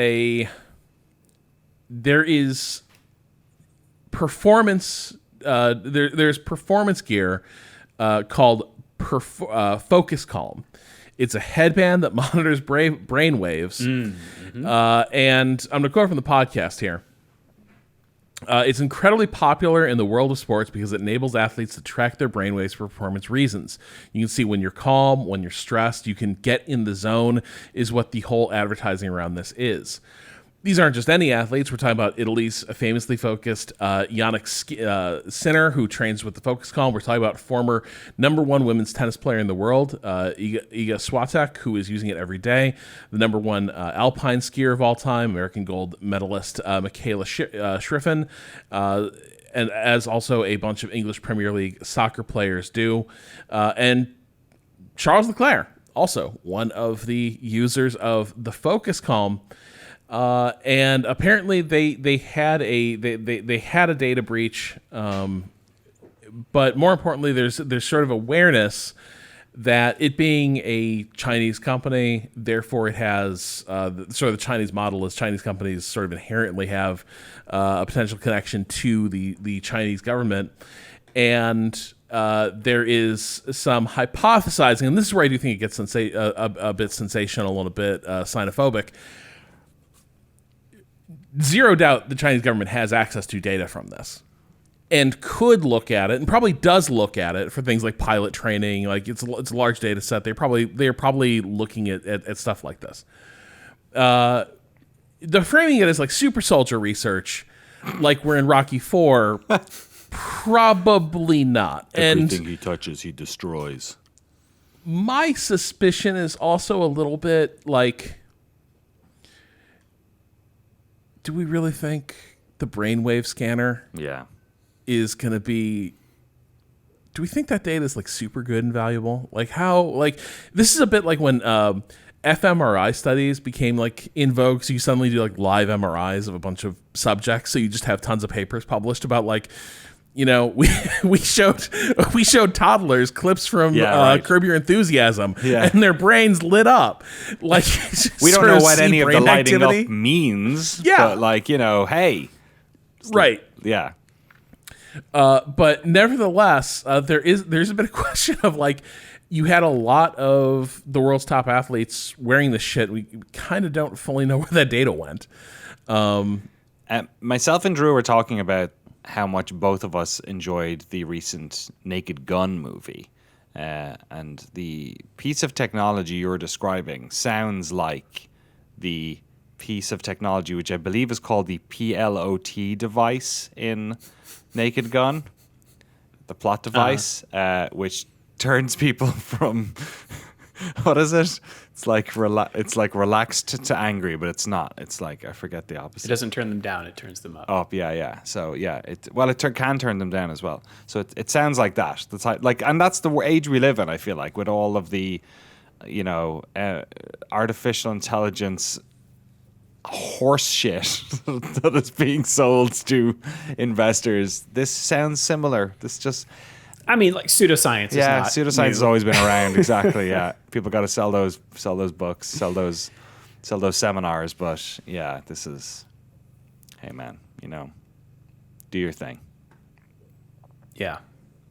performance. There's performance gear called Focus Calm. It's a headband that monitors brain waves. And I'm going to quote from the podcast here. It's incredibly popular in the world of sports because it enables athletes to track their brainwaves for performance reasons. You can see when you're calm, when you're stressed. You can get in the zone is what the whole advertising around this is. These aren't just any athletes. We're talking about Italy's famously focused Yannick Sinner, who trains with the Focus Calm. We're talking about former #1 women's tennis player in the world, Iga Swiatek, who is using it every day. The #1 alpine skier of all time, American gold medalist Michaela Schifrin, and as also a bunch of English Premier League soccer players do. And Charles Leclerc, also one of the users of the Focus Calm, and apparently they had a data breach, but more importantly, there's sort of awareness that it being a Chinese company, therefore it has sort of the Chinese model is Chinese companies sort of inherently have a potential connection to the Chinese government. And there is some hypothesizing, and this is where I do think it gets a bit sensational and a bit xenophobic. Zero doubt the Chinese government has access to data from this and could look at it, and probably does look at it for things like pilot training. Like it's a large data set. They're probably looking at stuff like this. The framing it as like super soldier research, like we're in Rocky IV, probably not. Everything he touches, he destroys. My suspicion is also a little bit like, do we really think the brainwave scanner is going to be, do we think that data is like super good and valuable? Like how, like this is a bit like when fMRI studies became like in vogue. So you suddenly do like live MRIs of a bunch of subjects. So you just have tons of papers published about like, you know, we showed toddlers clips from Curb Your Enthusiasm, and their brains lit up. Like we don't know what any of the lighting up means. Yeah, but like, you know, hey, right? Yeah. But nevertheless, there's a bit of question of like, you had a lot of the world's top athletes wearing this shit. We kind of don't fully know where that data went. Myself and Drew were talking about how much both of us enjoyed the recent Naked Gun movie. And the piece of technology you're describing sounds like the piece of technology which I believe is called the PLOT device in Naked Gun, the plot device, which turns people from what is it? It's like relaxed to angry, but it's not. It's like, I forget the opposite. It doesn't turn them down; it turns them up. Up, yeah. So yeah, it can turn them down as well. So it sounds like that. That's like, and that's the age we live in. I feel like with all of the, you know, artificial intelligence horse shit that is being sold to investors. This sounds similar. This just, I mean, like pseudoscience. Yeah, is not pseudoscience new. has always been around. Exactly. Yeah, people got to sell those books, sell those seminars. But yeah, this is, hey man, you know, do your thing. Yeah.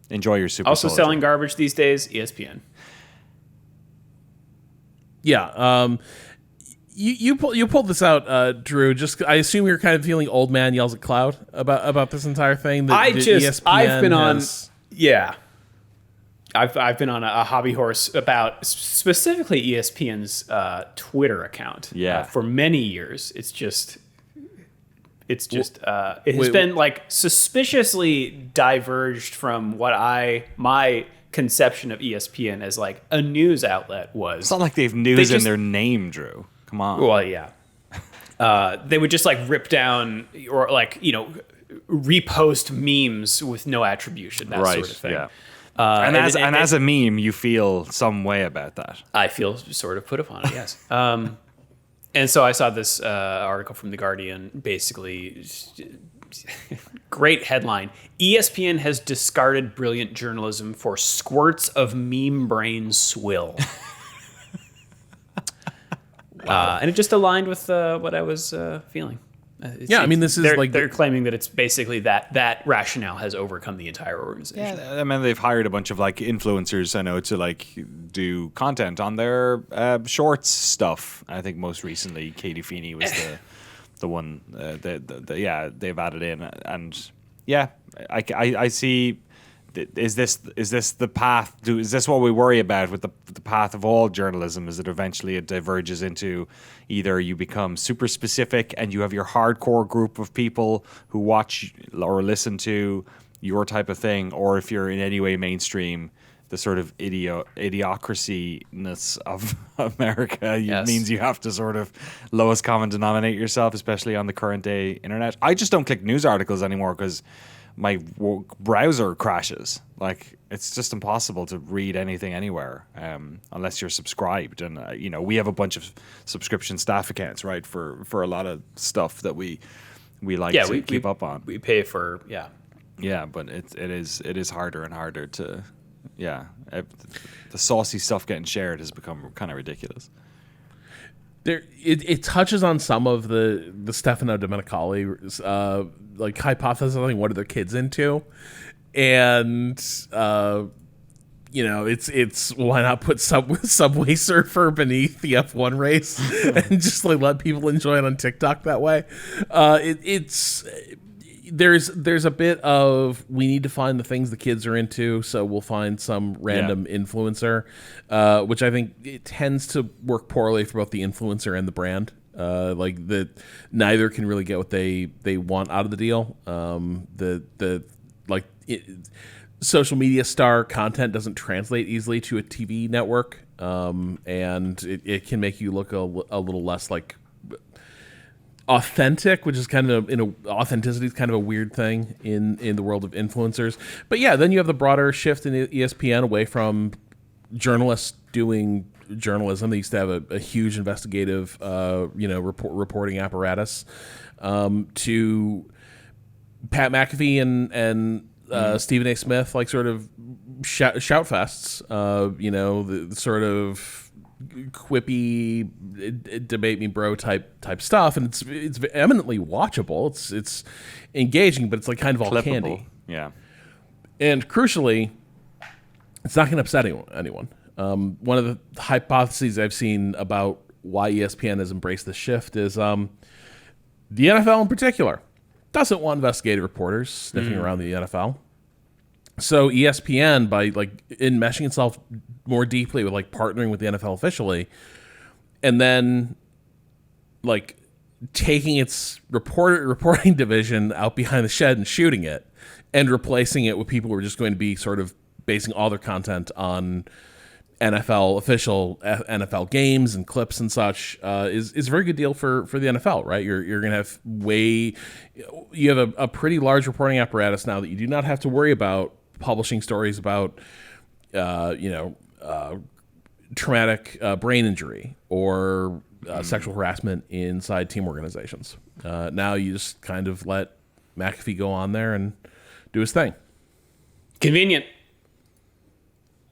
Enjoy your super. Also soldier. selling garbage these days. ESPN. Yeah. You pulled this out, Drew. Just I assume you're kind of feeling old man yells at cloud about this entire thing. I've been on a hobby horse about specifically ESPN's Twitter account. For many years. It has been like suspiciously diverged from what my conception of ESPN as like a news outlet was. It's not like they've news in their name, Drew. Come on. Well, yeah. They would just like rip down or like, you know, repost memes with no attribution, that sort of thing. Yeah. And as a meme, you feel some way about that. I feel sort of put upon it, yes. And so I saw this article from The Guardian, basically, great headline. ESPN has discarded brilliant journalism for squirts of meme brain swill. Wow. And it just aligned with what I was feeling. I mean, this is they're claiming that it's basically that rationale has overcome the entire organization. Yeah, I mean, they've hired a bunch of like influencers, I know, to like do content on their shorts stuff. I think most recently, Katie Feeney was the one. They've added in, and yeah, I see. Is this the path? Is this what we worry about with the path of all journalism? Is that eventually it diverges into either you become super specific and you have your hardcore group of people who watch or listen to your type of thing, or if you're in any way mainstream, the sort of idiocracy-ness of America means you have to sort of lowest common denominate yourself, especially on the current day internet. I just don't click news articles anymore because browser crashes. Like, it's just impossible to read anything anywhere unless you're subscribed. And we have a bunch of subscription staff accounts, right, for a lot of stuff that we like to keep up on. We pay for Yeah, but it is harder and harder to the saucy stuff getting shared has become kind of ridiculous. It touches on some of the Stefano Domenicali's like hypothesizing what are their kids into, and it's why not put Subway Surfer beneath the F1 race and just like let people enjoy it on TikTok that way. There's a bit of we need to find the things the kids are into, so we'll find some random influencer, which I think it tends to work poorly for both the influencer and the brand. Like that, neither can really get what they want out of the deal. Social media star content doesn't translate easily to a TV network, and it can make you look a little less like authentic, which is kind of authenticity is kind of a weird thing in the world of influencers. But yeah, then you have the broader shift in ESPN away from journalists doing journalism. They used to have a huge investigative reporting apparatus, to Pat McAfee and Stephen A. Smith, like sort of shout fests, the sort of quippy debate me bro type stuff, and it's eminently watchable. It's engaging, but it's like kind of all Clippable. candy. Yeah. And crucially, it's not going to upset anyone. One of the hypotheses I've seen about why ESPN has embraced this shift is the NFL in particular doesn't want investigative reporters sniffing around the NFL. So ESPN, by like enmeshing itself more deeply with like partnering with the NFL officially, and then like taking its reporting division out behind the shed and shooting it, and replacing it with people who are just going to be sort of basing all their content on NFL official NFL games and clips and such, is a very good deal for the NFL, right? You're going to have you have a pretty large reporting apparatus now that you do not have to worry about publishing stories about, traumatic brain injury or sexual harassment inside team organizations. Now you just kind of let McAfee go on there and do his thing. Convenient.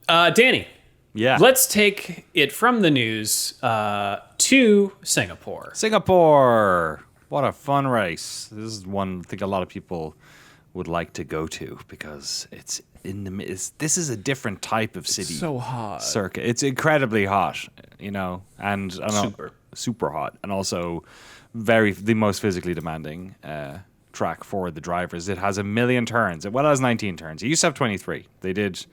Danny. Yeah. Let's take it from the news to Singapore. Singapore. What a fun race. This is one I think a lot of people would like to go to because it's in the this is a different type of city. It's so hot. Circuit. It's incredibly hot, and super hot, and also the most physically demanding track for the drivers. It has 1 million turns. Well, it has 19 turns. It used to have 23. They did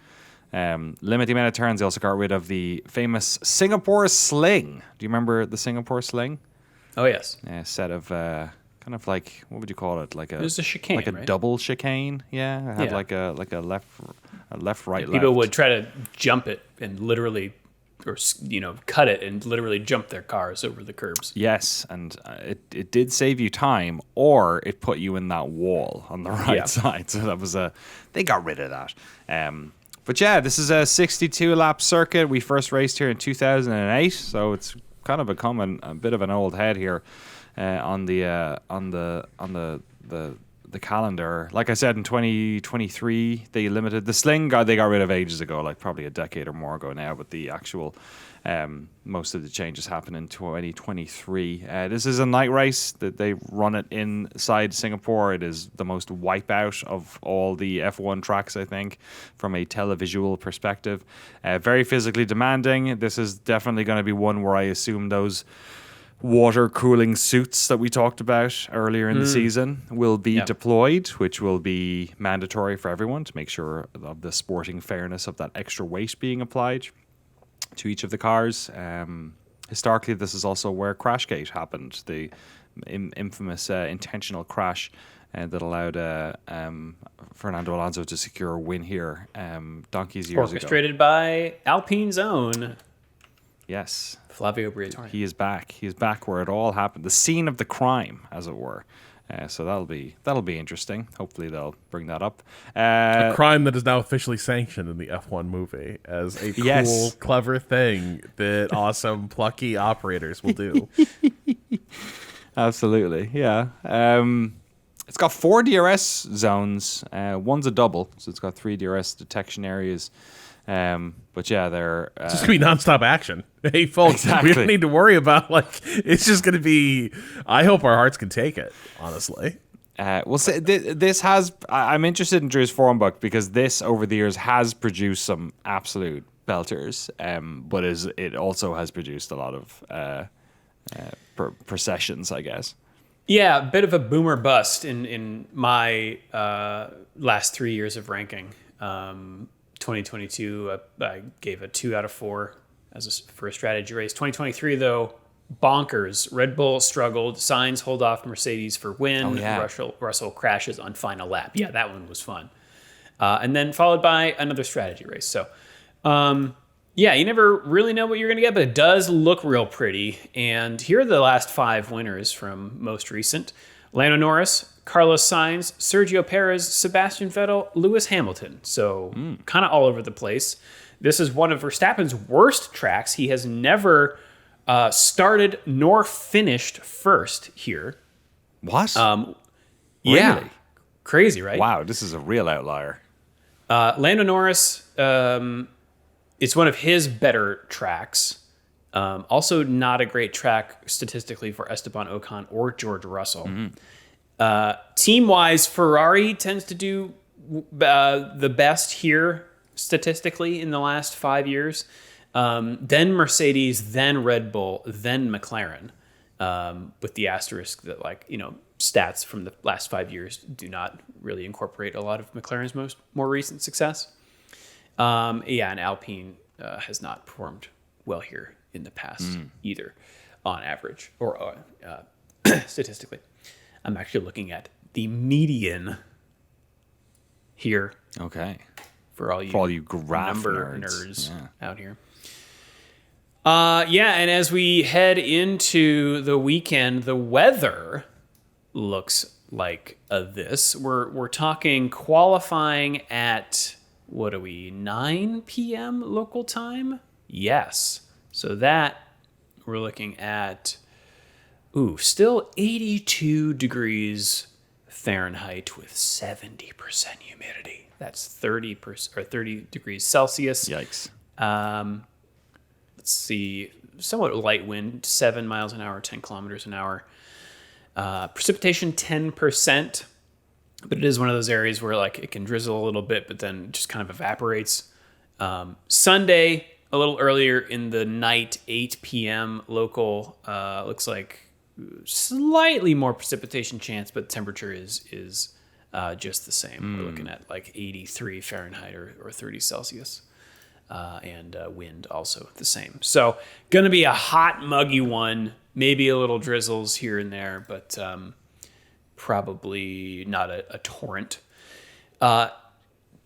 limit the amount of turns. They also got rid of the famous Singapore sling. Do you remember the Singapore sling? Oh yes. A set of kind of like, what would you call it? Like it was a chicane, like a right? Double chicane. Yeah, it had like a left right. People left. would try to jump it and literally, or cut it and literally jump their cars over the curbs. Yes, and it did save you time, or it put you in that wall on the right side. So that was they got rid of that. But yeah, this is a 62 lap circuit. We first raced here in 2008, so it's kind of become a bit of an old head here on the calendar. Like I said, in 2023 they limited the sling. They got rid of ages ago, like probably a decade or more ago now. But the actual most of the changes happen in 2023. This is a night race that they run it inside Singapore. It is the most wipeout of all the F1 tracks, I think, from a televisual perspective. Very physically demanding. This is definitely going to be one where I assume those water cooling suits that we talked about earlier in the season will be deployed, which will be mandatory for everyone to make sure of the sporting fairness of that extra weight being applied to each of the cars. Historically, this is also where Crashgate happened, the infamous intentional crash that allowed Fernando Alonso to secure a win here donkeys years ago. Orchestrated by Alpine's own. Yes. Flavio Briatore. He is back. He is back where it all happened. The scene of the crime, as it were. So that'll be interesting. Hopefully they'll bring that up. A crime that is now officially sanctioned in the F1 movie as a cool, Yes. clever thing that awesome, plucky operators will do. Absolutely, yeah. It's got 4 DRS zones. One's a double, so it's got 3 DRS detection areas. But yeah, they're It's just gonna be nonstop action. Hey, folks, Exactly. we don't need to worry about it's just gonna be. I hope our hearts can take it. Honestly, we'll say this has. I'm interested in Drew's form book because this over the years has produced some absolute belters. But it also has produced a lot of processions, I guess. Yeah, a bit of a boomer bust in my last 3 years of ranking. 2022, I gave a 2 out of 4 for a strategy race. 2023, though, bonkers. Red Bull struggled. Sainz hold off Mercedes for win. Oh, yeah. Russell crashes on final lap. Yeah, that one was fun. And then followed by another strategy race. So, yeah, you never really know what you're going to get, but it does look real pretty. And here are the last 5 winners from most recent. Lando Norris, Carlos Sainz, Sergio Perez, Sebastian Vettel, Lewis Hamilton. So kind of all over the place. This is one of Verstappen's worst tracks. He has never started nor finished first here. What? Yeah. Really? Crazy, right? Wow, this is a real outlier. Lando Norris, it's one of his better tracks. Also not a great track statistically for Esteban Ocon or George Russell. Team-wise, Ferrari tends to do the best here statistically in the last 5 years. Then Mercedes, then Red Bull, then McLaren. With the asterisk that, stats from the last 5 years do not really incorporate a lot of McLaren's more recent success. And Alpine has not performed well here in the past either, on average or statistically. I'm actually looking at the median here. Okay. For all you graph number nerds out here. And as we head into the weekend, the weather looks like this. We're talking qualifying at, 9 p.m. local time? Yes. So that we're looking at, still 82 degrees Fahrenheit with 70% humidity. That's 30% or 30 degrees Celsius. Yikes. Let's see, somewhat light wind, 7 miles an hour, 10 kilometers an hour. Precipitation 10%, but it is one of those areas where it can drizzle a little bit, but then just kind of evaporates. Sunday, a little earlier in the night, 8 p.m. local, looks like slightly more precipitation chance, but temperature is just the same. We're looking at 83 Fahrenheit or 30 Celsius. And wind also the same. So going to be a hot, muggy one. Maybe a little drizzles here and there, but probably not a torrent.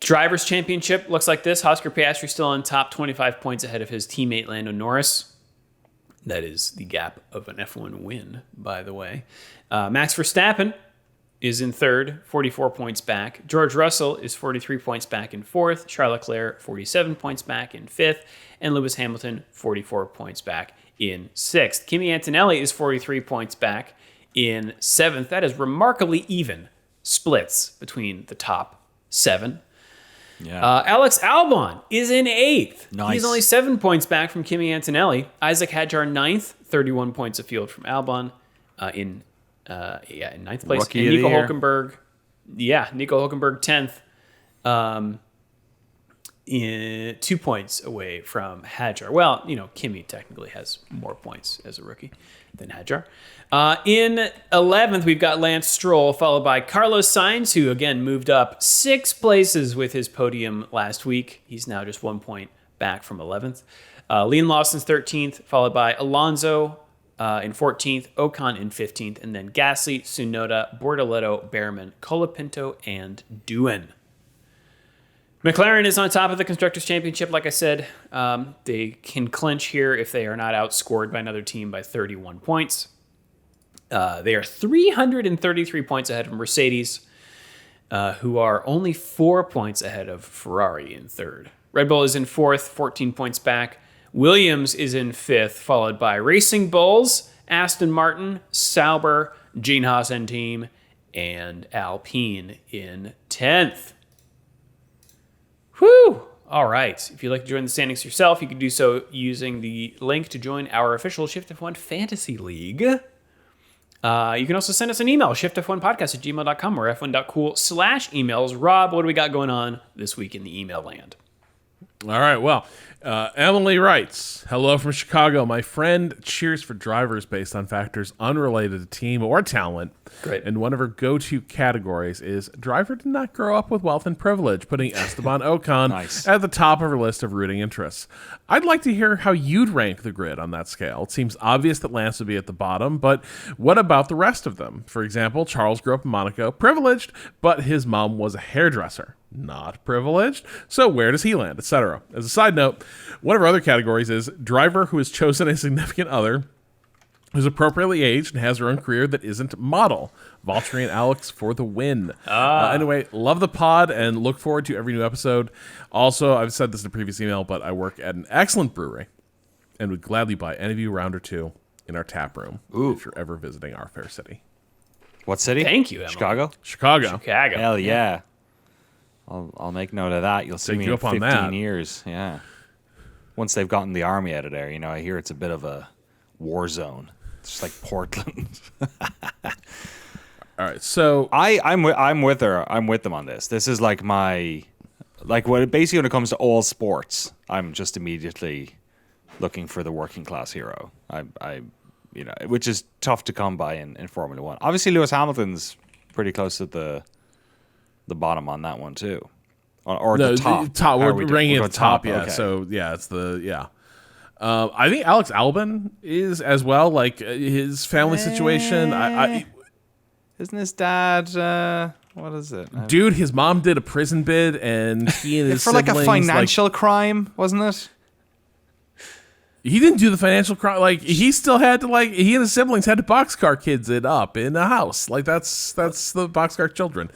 Drivers' Championship looks like this. Oscar Piastri still on top, 25 points ahead of his teammate Lando Norris. That is the gap of an F1 win, by the way. Max Verstappen is in third, 44 points back. George Russell is 43 points back in fourth. Charles Leclerc, 47 points back in fifth. And Lewis Hamilton, 44 points back in sixth. Kimi Antonelli is 43 points back in seventh. That is remarkably even splits between the top 7. Yeah. Alex Albon is in eighth. Nice. He's only 7 points back from Kimi Antonelli. Isaac Hadjar ninth, 31 points afield from Albon in ninth place. Rookie and of the Nico year. Hulkenberg, Nico Hulkenberg 10th, 2 points away from Hadjar. Well, Kimi technically has more points as a rookie than Hadjar. In 11th, we've got Lance Stroll, followed by Carlos Sainz, who again moved up 6 places with his podium last week. He's now just 1 point back from 11th. Liam Lawson's 13th, followed by Alonso in 14th, Ocon in 15th, and then Gasly, Tsunoda, Bortoleto, Behrman, Colapinto, and Doohan. McLaren is on top of the Constructors' Championship, like I said. They can clinch here if they are not outscored by another team by 31 points. They are 333 points ahead of Mercedes, who are only 4 points ahead of Ferrari in third. Red Bull is in fourth, 14 points back. Williams is in fifth, followed by Racing Bulls, Aston Martin, Sauber, Gene Haas and team, and Alpine in 10th. Whew! All right. If you'd like to join the standings yourself, you can do so using the link to join our official Shift+F1 Fantasy League. You can also send us an email, shift.f1podcast@gmail.com or f1.cool/emails. Rob, what do we got going on this week in the email land? All right, well, Emily writes, hello from Chicago. My friend cheers for drivers based on factors unrelated to team or talent. Great. And one of her go-to categories is driver did not grow up with wealth and privilege, putting Esteban Ocon Nice. at the top of her list of rooting interests. I'd like to hear how you'd rank the grid on that scale. It seems obvious that Lance would be at the bottom, but what about the rest of them? For example, Charles grew up in Monaco, privileged, but his mom was a hairdresser. Not privileged. So where does he land, etc.? As a side note, one of our other categories is driver who has chosen a significant other who's appropriately aged and has her own career that isn't model. Valtteri and Alex for the win. Anyway, love the pod and look forward to every new episode. Also, I've said this in a previous email, but I work at an excellent brewery and would gladly buy any of you a round or two in our tap room if you're ever visiting our fair city. What city? Thank you, Emily. Chicago? Chicago. Hell yeah. I'll make note of that. You'll see Take me you in up on 15 that. years. Yeah. Once they've gotten the army out of there, I hear it's a bit of a war zone. It's just like Portland. All right, so I'm with her. I'm with them on this. This is like basically when it comes to all sports, I'm just immediately looking for the working class hero. Which is tough to come by in Formula One. Obviously, Lewis Hamilton's pretty close to the bottom on that one too, or the top. We're ranking at the top. Yeah. Okay. So yeah, it's I think Alex Albon is as well. Like his family situation. Isn't his dad? What is it? Dude, his mom did a prison bid, and he and his for like a siblings, financial crime, wasn't it? He didn't do the financial crime. Like he still had to he and his siblings had to boxcar kids it up in a house. Like that's the boxcar children.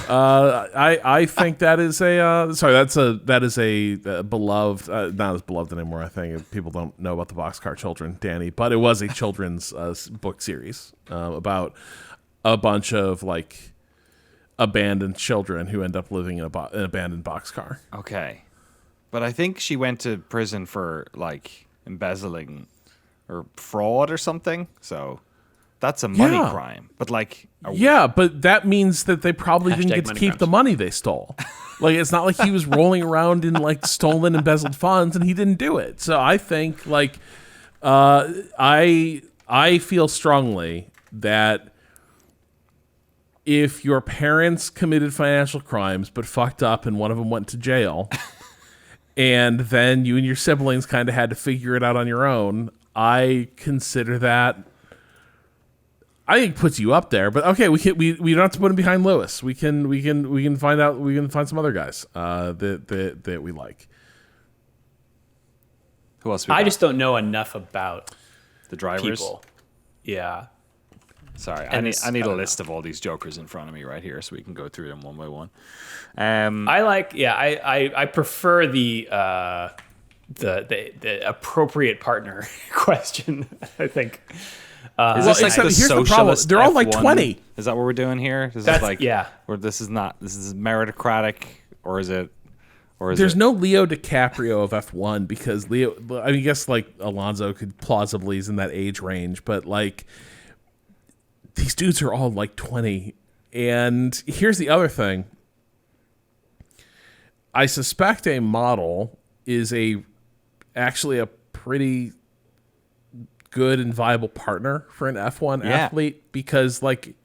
I think that is that is a beloved, not as beloved anymore. I think people don't know about the boxcar children, Danny, but it was a children's book series about a bunch of abandoned children who end up living in an abandoned boxcar. Okay, but I think she went to prison for embezzling or fraud or something. So that's a money crime. But but that means that they probably didn't get to keep the money they stole. It's not like he was rolling around in stolen, embezzled funds and he didn't do it. So I think I feel strongly that if your parents committed financial crimes but fucked up and one of them went to jail, and then you and your siblings kind of had to figure it out on your own, I consider that. I think puts you up there, but okay, we don't have to put him behind Lewis. We can find out. We can find some other guys that we like. Who else? I just don't know enough about the drivers. People. Yeah. Sorry, I need a list of all these jokers in front of me right here, so we can go through them one by one. I prefer the appropriate partner question. I think. Is this here's the the problem. socialist? They're all F1? 20. Is that what we're doing here? This is or this is not. This is meritocratic, or is it? There's no Leo DiCaprio of F1 because Leo. I mean, I guess Alonso could plausibly is in that age range, but these dudes are all 20. And here's the other thing. I suspect a model is actually a pretty good and viable partner for an F1 athlete because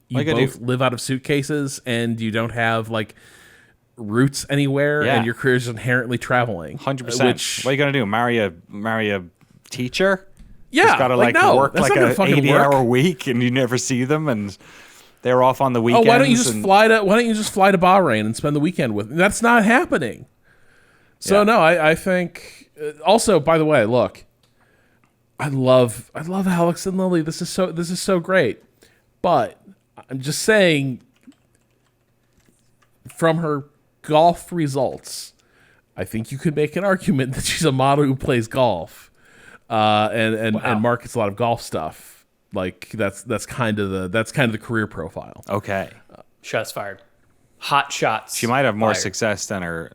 you both live out of suitcases and you don't have roots anywhere and your career is inherently traveling. 100%. What are you going to do? Marry a teacher? Yeah, he's got to work an 80-hour week, and you never see them, and they're off on the weekends. Oh, why don't you just fly to Bahrain and spend the weekend with them? That's not happening. So no, I think. Also, by the way, look, I love Alex and Lily. This is so great. But I'm just saying, from her golf results, I think you could make an argument that she's a model who plays golf and markets a lot of golf stuff. Like that's kind of the career profile. Okay. Shots fired. Hot shots. She might have more fired. success than her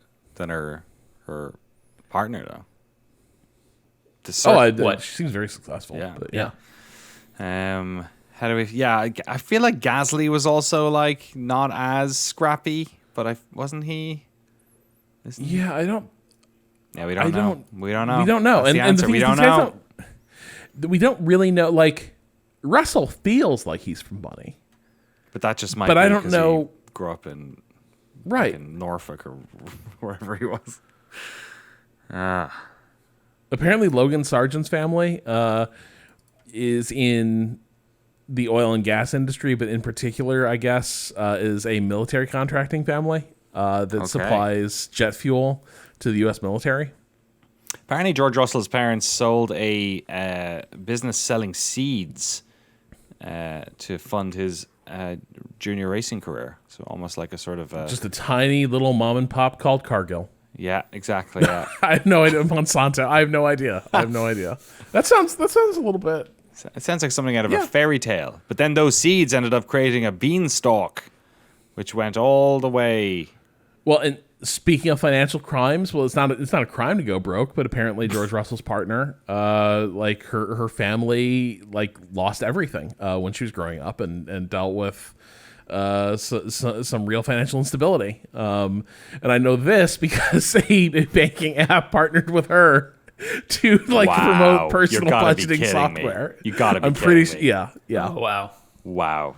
partner though. What? She seems very successful. Yeah. But yeah. How do we? Yeah, I feel like Gasly was also like not as scrappy, but wasn't he? Yeah, I don't. Yeah, we don't know. We don't know. We don't know. That's the And the answer. thing We is, don't these guys know. we don't really know. Like Russell feels like he's from Bunny, But that just might. but be I don't 'cause know. He grew up in Right. Norfolk or wherever he was. Apparently, Logan Sargent's family is in the oil and gas industry, but in particular, I guess, is a military contracting family that supplies jet fuel to the U.S. military. Apparently, George Russell's parents sold a business selling seeds to fund his junior racing career. So almost like a sort of Just a tiny little mom and pop called Cargill. yeah, exactly. Yeah, I have no idea. Monsanto. I have no idea. That sounds a little bit. it sounds like something out of a fairy tale. But then those seeds ended up creating a beanstalk, which went all the way. Well, and speaking of financial crimes, well, it's not a crime to go broke, but apparently George Russell's partner, like her family, like lost everything when she was growing up and dealt with some real financial instability. And I know this because a banking app partnered with her to promote personal budgeting software. You gotta be I'm kidding pretty me. yeah. Oh, Wow,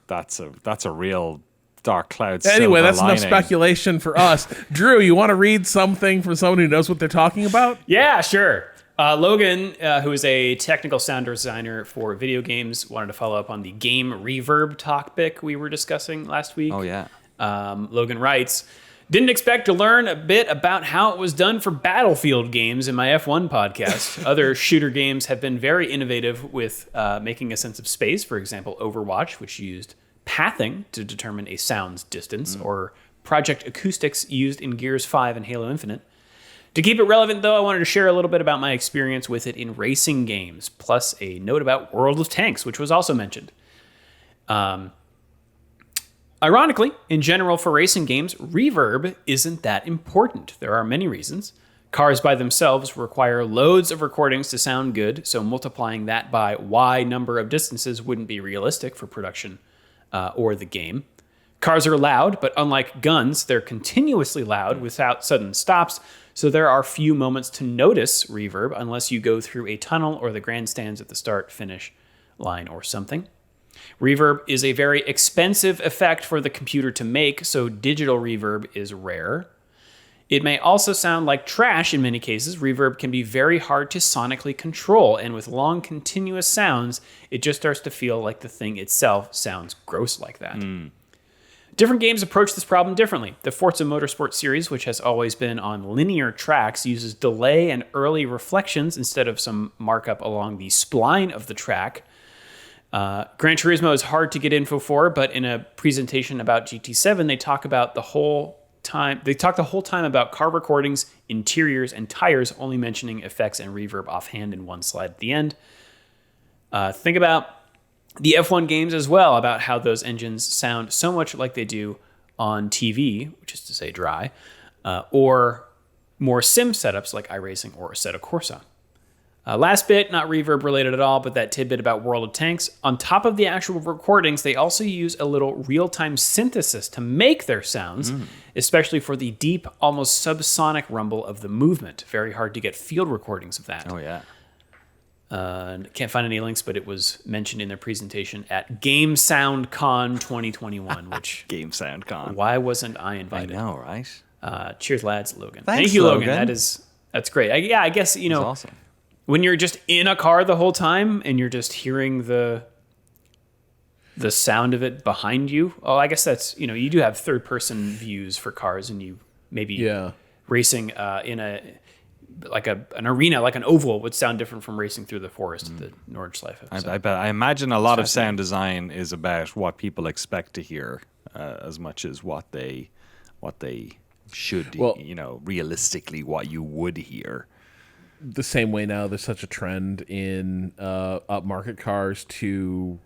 that's a real dark cloud. Anyway, silver that's lining. enough speculation for us. Drew, you want to read something from someone who knows what they're talking about? Yeah, sure. Logan, who is a technical sound designer for video games, wanted to follow up on the game reverb topic we were discussing last week. Oh yeah. Logan writes, didn't expect to learn a bit about how it was done for Battlefield games in my F1 podcast. Other shooter games have been very innovative with making a sense of space. For example, Overwatch, which used pathing to determine a sound's distance, or Project Acoustics used in Gears 5 and Halo Infinite. To keep it relevant, though, I wanted to share a little bit about my experience with it in racing games, plus a note about World of Tanks, which was also mentioned. Ironically, in general for racing games, reverb isn't that important. There are many reasons. Cars by themselves require loads of recordings to sound good, so multiplying that by Y number of distances wouldn't be realistic for production or the game. Cars are loud, but unlike guns, they're continuously loud without sudden stops, so there are few moments to notice reverb unless you go through a tunnel or the grandstands at the start-finish line or something. Reverb is a very expensive effect for the computer to make, so digital reverb is rare. It may also sound like trash in many cases. Reverb can be very hard to sonically control, and with long continuous sounds, it just starts to feel like the thing itself sounds gross like that. Different games approach this problem differently. The Forza Motorsport series, which has always been on linear tracks, uses delay and early reflections instead of some markup along the spline of the track. Gran Turismo is hard to get info for, but in a presentation about GT7, they talk the whole time about car recordings, interiors, and tires, only mentioning effects and reverb offhand in one slide at the end. Think about the F1 games as well, about how those engines sound so much like they do on TV, which is to say dry, or more sim setups like iRacing or Assetto Corsa. Last bit, not reverb related at all, but that tidbit about World of Tanks. On top of the actual recordings, they also use a little real-time synthesis to make their sounds, especially for the deep, almost subsonic rumble of the movement. Very hard to get field recordings of that. Oh yeah. Can't find any links, but it was mentioned in their presentation at Game Sound Con 2021, which... Game Sound Con. Why wasn't I I invited? know, right? Cheers, lads, Logan. Thanks, Thank you, Logan. Logan. That's great. I guess, That's awesome. when you're just in a car the whole time and you're just hearing the sound of it behind you. Oh, I guess that's, you do have third-person views for cars, and you maybe racing in a like an arena, like an oval, would sound different from racing through the forest at the Nordschleife. I imagine a lot of sound design is about what people expect to hear as much as what they should, realistically what you would hear. The same way now there's such a trend in upmarket cars to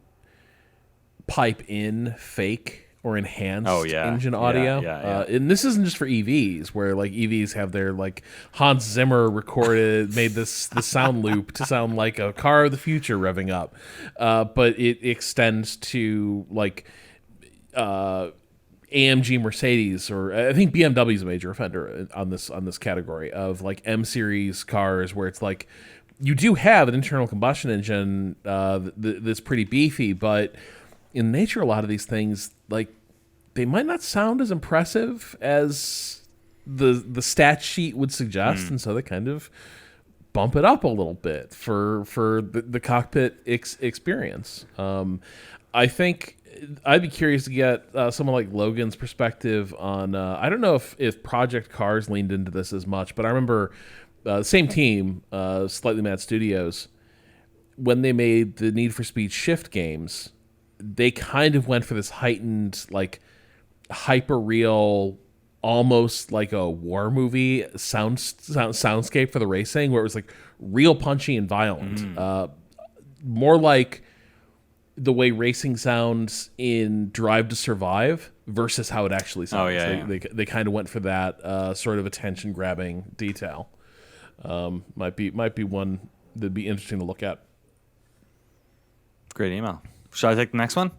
pipe in fake or enhanced engine audio. And this isn't just for EVs, where like EVs have their like Hans Zimmer made the sound loop to sound like a car of the future revving up. But it extends to like AMG Mercedes, or I think BMW is a major offender on this category of like M series cars, where it's like you do have an internal combustion engine that's pretty beefy, but in nature, a lot of these things, like, they might not sound as impressive as the stat sheet would suggest, and so they kind of bump it up a little bit for the cockpit experience. I think I'd be curious to get someone like Logan's perspective on. I don't know if Project Cars leaned into this as much, but I remember the same team, Slightly Mad Studios, when they made the Need for Speed Shift games. They kind of went for this heightened, like, hyper real, almost like a war movie soundscape for the racing, where it was like real punchy and violent, more like the way racing sounds in Drive to Survive versus how it actually sounds. They kind of went for that sort of attention grabbing detail. Might be one that'd be interesting to look at. Great email. Shall I take the next one?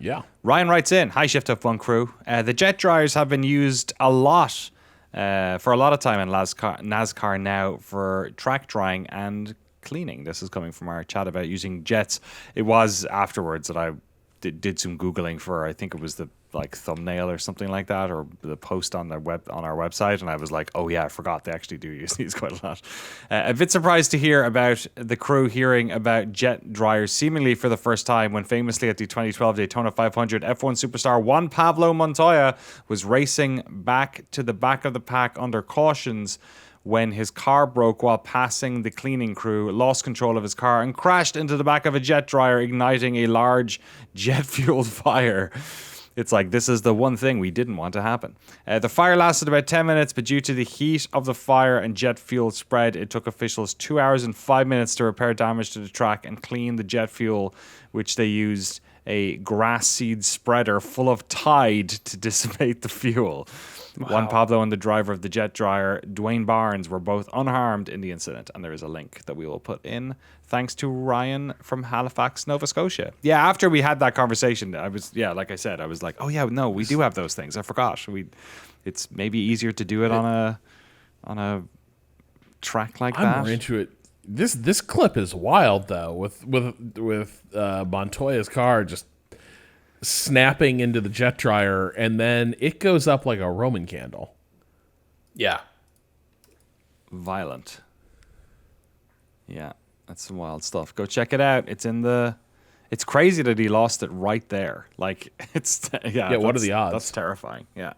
Yeah. Ryan writes in, hi Shift+F1 crew. The jet dryers have been used a lot for a lot of time in NASCAR now for track drying and cleaning. This is coming from our chat about using jets. It was afterwards that I did some Googling for, I think it was the like thumbnail or something like that, or the post on our website, and I was like, oh yeah, I forgot they actually do use these quite a lot. A bit surprised to hear about the crew hearing about jet dryers seemingly for the first time when famously at the 2012 Daytona 500, F1 superstar Juan Pablo Montoya was racing back to the back of the pack under cautions when his car broke while passing the cleaning crew, lost control of his car, and crashed into the back of a jet dryer, igniting a large jet-fueled fire. It's like, this is the one thing we didn't want to happen. The fire lasted about 10 minutes, but due to the heat of the fire and jet fuel spread, it took officials 2 hours and 5 minutes to repair damage to the track and clean the jet fuel, which they used a grass seed spreader full of Tide to dissipate the fuel. Wow. Juan Pablo and the driver of the jet dryer, Dwayne Barnes, were both unharmed in the incident, and there is a link that we will put in. Thanks to Ryan from Halifax, Nova Scotia. Yeah, after we had that conversation, I was, like I said, I was like, oh yeah, no, we do have those things. I forgot. It's maybe easier to do it on a track like that. I'm more into it. This clip is wild though, with Montoya's car just snapping into the jet dryer, and then it goes up like a Roman candle. Yeah. Violent. Yeah, that's some wild stuff. Go check it out. It's crazy that he lost it right there. Like, it's what are the odds? That's terrifying. Yeah.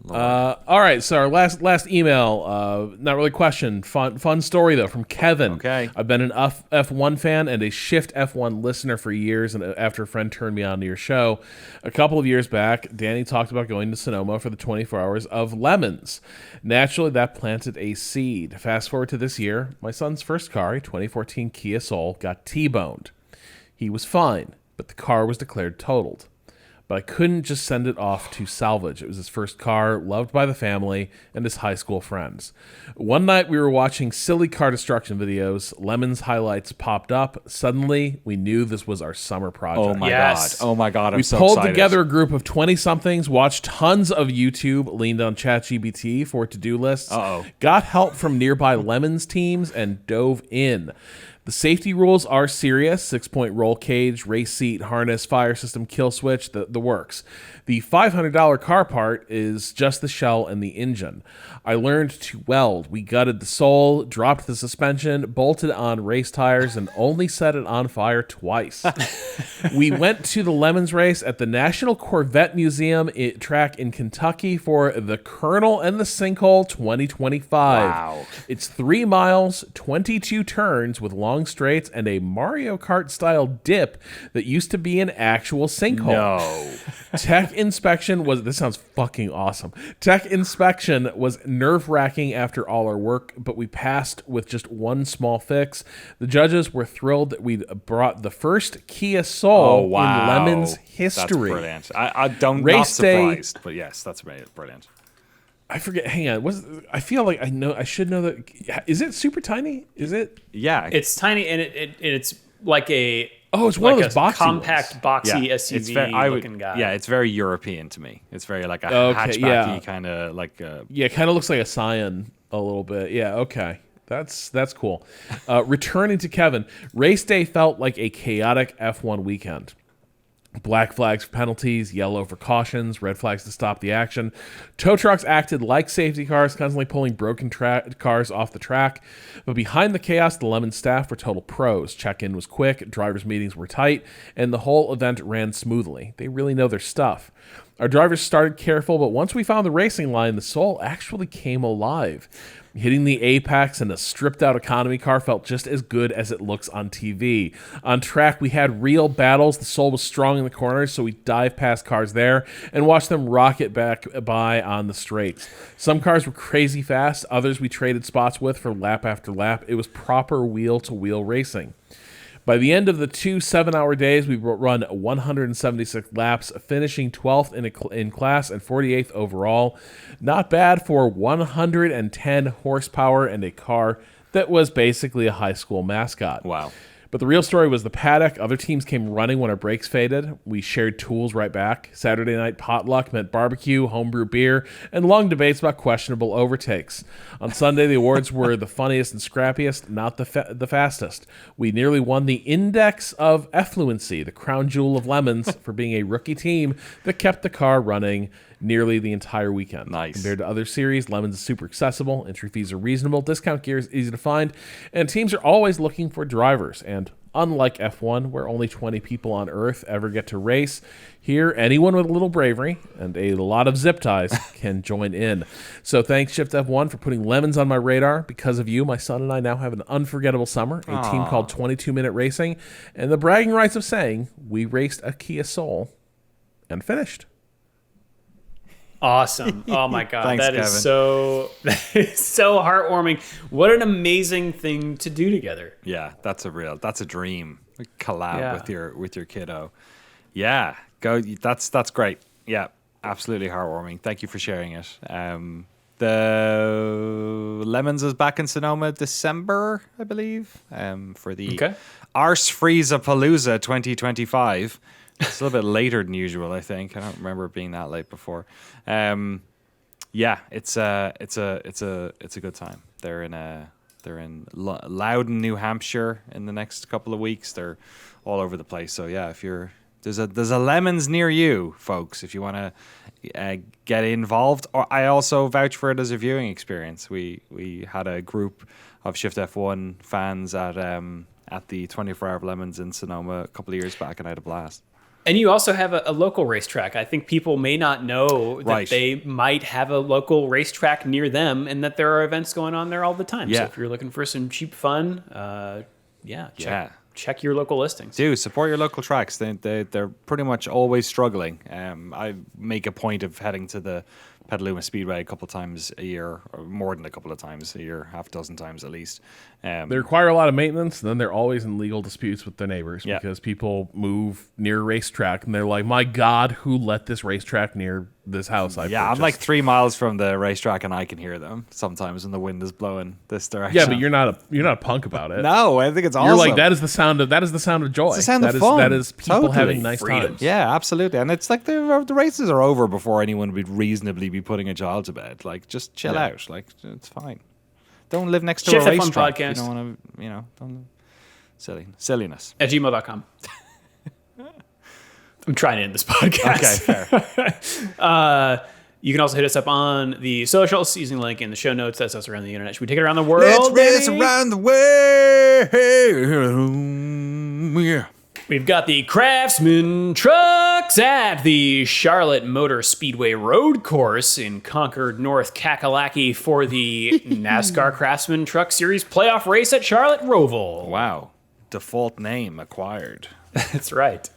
All right, so our last email, not really question, fun story though, from Kevin. Okay. I've been an F1 fan and a Shift+F1 listener for years, and after a friend turned me on to your show a couple of years back, Danny talked about going to Sonoma for the 24 hours of lemons. Naturally, that planted a seed. Fast forward to this year, my son's first car, a 2014 Kia Soul, got T-boned. He was fine, but the car was declared totaled. But I couldn't just send it off to salvage. It was his first car, loved by the family and his high school friends. One night we were watching silly car destruction videos. Lemon's highlights popped up. Suddenly, we knew this was our summer project. Oh my God. Oh my God, I'm so excited. We pulled excited. together a group of 20-somethings, watched tons of YouTube, leaned on ChatGPT for to-do lists, got help from nearby Lemons teams, and dove in. The safety rules are serious: 6-point roll cage, race seat, harness, fire system, kill switch, the works. The $500 car part is just the shell and the engine. I learned to weld. We gutted the sole, dropped the suspension, bolted on race tires, and only set it on fire twice. We went to the Lemons race at the National Corvette Museum track in Kentucky for the Colonel and the Sinkhole 2025. Wow. It's 3 miles, 22 turns with long straights, and a Mario Kart-style dip that used to be an actual sinkhole. No. Tech inspection was... This sounds fucking awesome. Tech inspection was nerve-wracking after all our work, but we passed with just one small fix. The judges were thrilled that we'd brought the first Kia Soul in Lemons history. That's brilliant. I don't... Race not surprised, but yes, that's brilliant. I forget. Hang on. I feel like I know. I should know that. Is it super tiny? Is it? Yeah. It's tiny, and it's like a... Oh, it's one of those boxy compact, ones. boxy SUV looking guy. Yeah, it's very European to me. It's very like a Okay, hatchbacky kind of like. Yeah, it kind of looks like a Scion a little bit. Yeah, okay. That's cool. Returning to Kevin, race day felt like a chaotic F1 weekend. Black flags for penalties, yellow for cautions, red flags to stop the action. Tow trucks acted like safety cars, constantly pulling broken cars off the track. But behind the chaos, the Lemon staff were total pros. Check-in was quick, drivers' meetings were tight, and the whole event ran smoothly. They really know their stuff. Our drivers started careful, but once we found the racing line, the Soul actually came alive. Hitting the apex in a stripped-out economy car felt just as good as it looks on TV. On track, we had real battles. The Soul was strong in the corners, so we dived past cars there and watched them rocket back by on the straights. Some cars were crazy fast. Others we traded spots with for lap after lap. It was proper wheel-to-wheel racing. By the end of the 2 7-hour days, we run 176 laps, finishing 12th in class and 48th overall. Not bad for 110 horsepower and a car that was basically a high school mascot. Wow. But the real story was the paddock. Other teams came running when our brakes faded. We shared tools right back. Saturday night potluck meant barbecue, homebrew beer, and long debates about questionable overtakes. On Sunday, the awards were the funniest and scrappiest, not the fastest. We nearly won the Index of Effluency, the crown jewel of Lemons, for being a rookie team that kept the car running nearly the entire weekend. Nice. Compared to other series, Lemons is super accessible, entry fees are reasonable, discount gear is easy to find, and teams are always looking for drivers. And unlike F1, where only 20 people on Earth ever get to race, here anyone with a little bravery and a lot of zip ties can join in. So thanks Shift+F1 for putting Lemons on my radar. Because of you, my son and I now have an unforgettable summer, a team called 22 Minute Racing, and the bragging rights of saying we raced a Kia Soul and finished. Awesome. Oh my God. Thanks, that is so heartwarming. What an amazing thing to do together. Yeah, that's a dream. Collab with your kiddo. Yeah, go. That's great. Yeah, absolutely heartwarming. Thank you for sharing it. The Lemons is back in Sonoma December, I believe, for the Arse Frieza Palooza 2025. It's a little bit later than usual, I think. I don't remember it being that late before. Yeah, it's a good time. They're in Loudon, New Hampshire in the next couple of weeks. They're all over the place. So yeah, if there's a Lemons near you, folks, if you want to get involved. Or I also vouch for it as a viewing experience. We had a group of Shift+F1 fans at the 24-hour Lemons in Sonoma a couple of years back, and I had a blast. And you also have a local racetrack. I think people may not know that they might have a local racetrack near them and that there are events going on there all the time. Yeah. So if you're looking for some cheap fun, check your local listings. Do support your local tracks. They're pretty much always struggling. I make a point of heading to the Petaluma Speedway a couple of times a year, or more than a couple of times a year, half a dozen times at least. They require a lot of maintenance, and then they're always in legal disputes with their neighbors because people move near a racetrack, and they're like, my God, who let this racetrack near this house I purchased? I'm like 3 miles from the racetrack, and I can hear them sometimes when the wind is blowing this direction. Yeah, but you're not a punk about it. No, I think it's awesome. You're like, that is the sound of joy. It's the sound of fun. That is people Totally. having nice Freedom. times. Yeah, absolutely. And it's like the races are over before anyone would reasonably be putting a child to bed. Like, just chill out. Like, it's fine. Don't live next to a Shift+F1 racetrack. podcast. You don't want to, don't. Silliness. At gmail.com. I'm trying to end this podcast. Okay, fair. You can also hit us up on the socials using the link in the show notes. That's us around the internet. Should we take it around the world? Let's race baby? around the world. Yeah. We've got the Craftsman trucks at the Charlotte Motor Speedway Road Course in Concord, North Kakalaki for the NASCAR Craftsman Truck Series playoff race at Charlotte Roval. Wow. Default name acquired. That's right.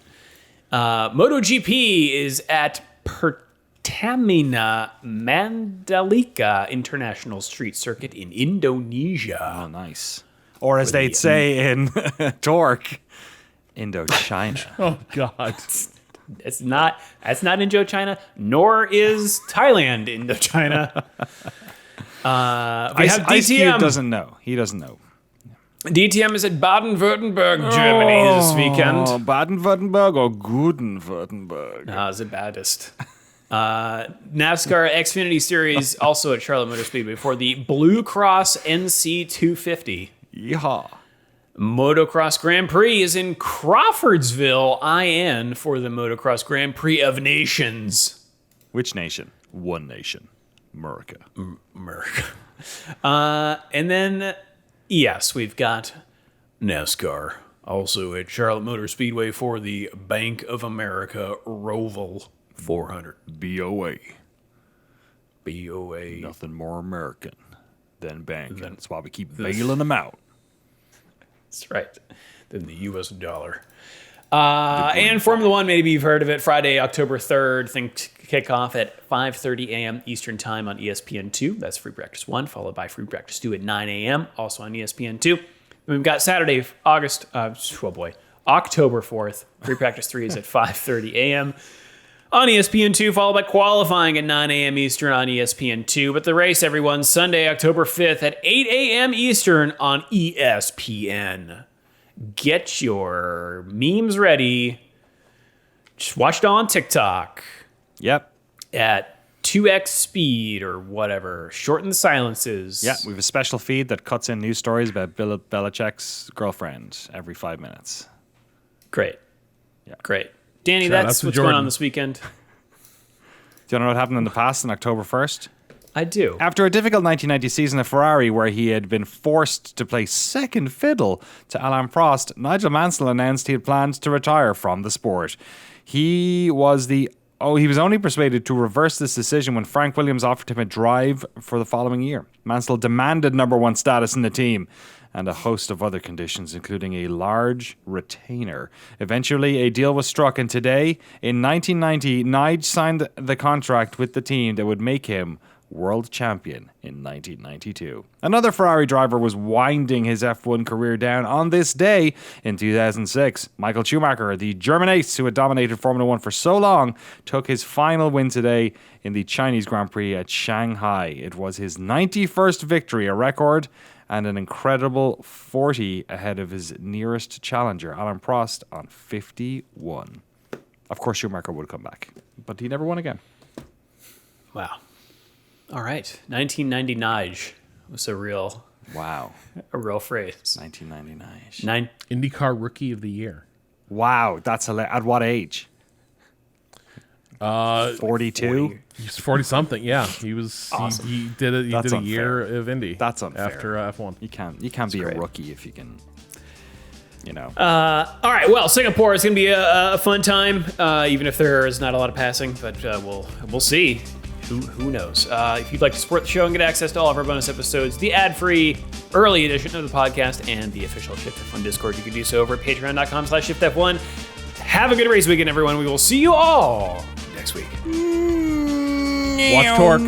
MotoGP is at Pertamina Mandalika International Street Circuit in Indonesia. Oh, nice. Or as they'd say in Torque, Indochina. Oh God. That's not Indochina, nor is Thailand Indochina. We have Ice Cube DTM. doesn't know. He doesn't know. DTM is at Baden-Württemberg, Germany this weekend. Baden-Württemberg or Guten-Württemberg? It's the baddest. NASCAR Xfinity Series also at Charlotte Motor Speedway for the Blue Cross NC 250. Yeehaw. Motocross Grand Prix is in Crawfordsville, IN for the Motocross Grand Prix of Nations. Which nation? One nation. America. America. And then, yes, we've got NASCAR also at Charlotte Motor Speedway for the Bank of America Roval 400. BOA. BOA. Nothing more American than banking. That's why we keep bailing them out. That's right. Than the U.S. dollar. And Formula One, maybe you've heard of it. Friday, October 3rd. Kickoff at 5:30 a.m. Eastern Time on ESPN2. That's Free Practice 1, followed by Free Practice 2 at 9 a.m. also on ESPN2. Then we've got Saturday, October 4th. Free Practice 3 is at 5:30 a.m. on ESPN2, followed by qualifying at 9 a.m. Eastern on ESPN2. But the race, everyone, Sunday, October 5th at 8 a.m. Eastern on ESPN. Get your memes ready. Just watch it on TikTok. Yep. At 2x speed or whatever. Shorten the silences. Yeah, we have a special feed that cuts in news stories about Bill Belichick's girlfriend every 5 minutes. Great. Yeah. Great. Danny, Shout out that's to what's Jordan. going on this weekend. Do you know what happened in the past on October 1st? I do. After a difficult 1990 season at Ferrari where he had been forced to play second fiddle to Alain Prost, Nigel Mansell announced he had planned to retire from the sport. He was only persuaded to reverse this decision when Frank Williams offered him a drive for the following year. Mansell demanded number one status in the team and a host of other conditions, including a large retainer. Eventually, a deal was struck, and today, in 1990, Nige signed the contract with the team that would make him world champion in 1992. Another Ferrari driver was winding his F1 career down on this day in 2006. Michael Schumacher, the German ace who had dominated Formula One for so long, took his final win today in the Chinese Grand Prix at Shanghai. It was his 91st victory, a record, and an incredible 40 ahead of his nearest challenger, Alain Prost, on 51. Of course, Schumacher would come back, but he never won again. Wow. All right. 1999 was a real phrase. 1999. IndyCar Rookie of the Year. Wow, that's at what age? 42. He's 40 something. Yeah, he was. Awesome. He did a That's year unfair. of Indy. That's unfair. After F1. You can't be great. a rookie if you can. You know. All right. Well, Singapore is going to be a fun time, even if there is not a lot of passing. But we'll see. Who knows? If you'd like to support the show and get access to all of our bonus episodes, the ad-free early edition of the podcast, and the official Shift+F1 Discord, you can do so over at patreon.com/Shift+F1. Have a good race weekend, everyone. We will see you all next week. Watch Torque.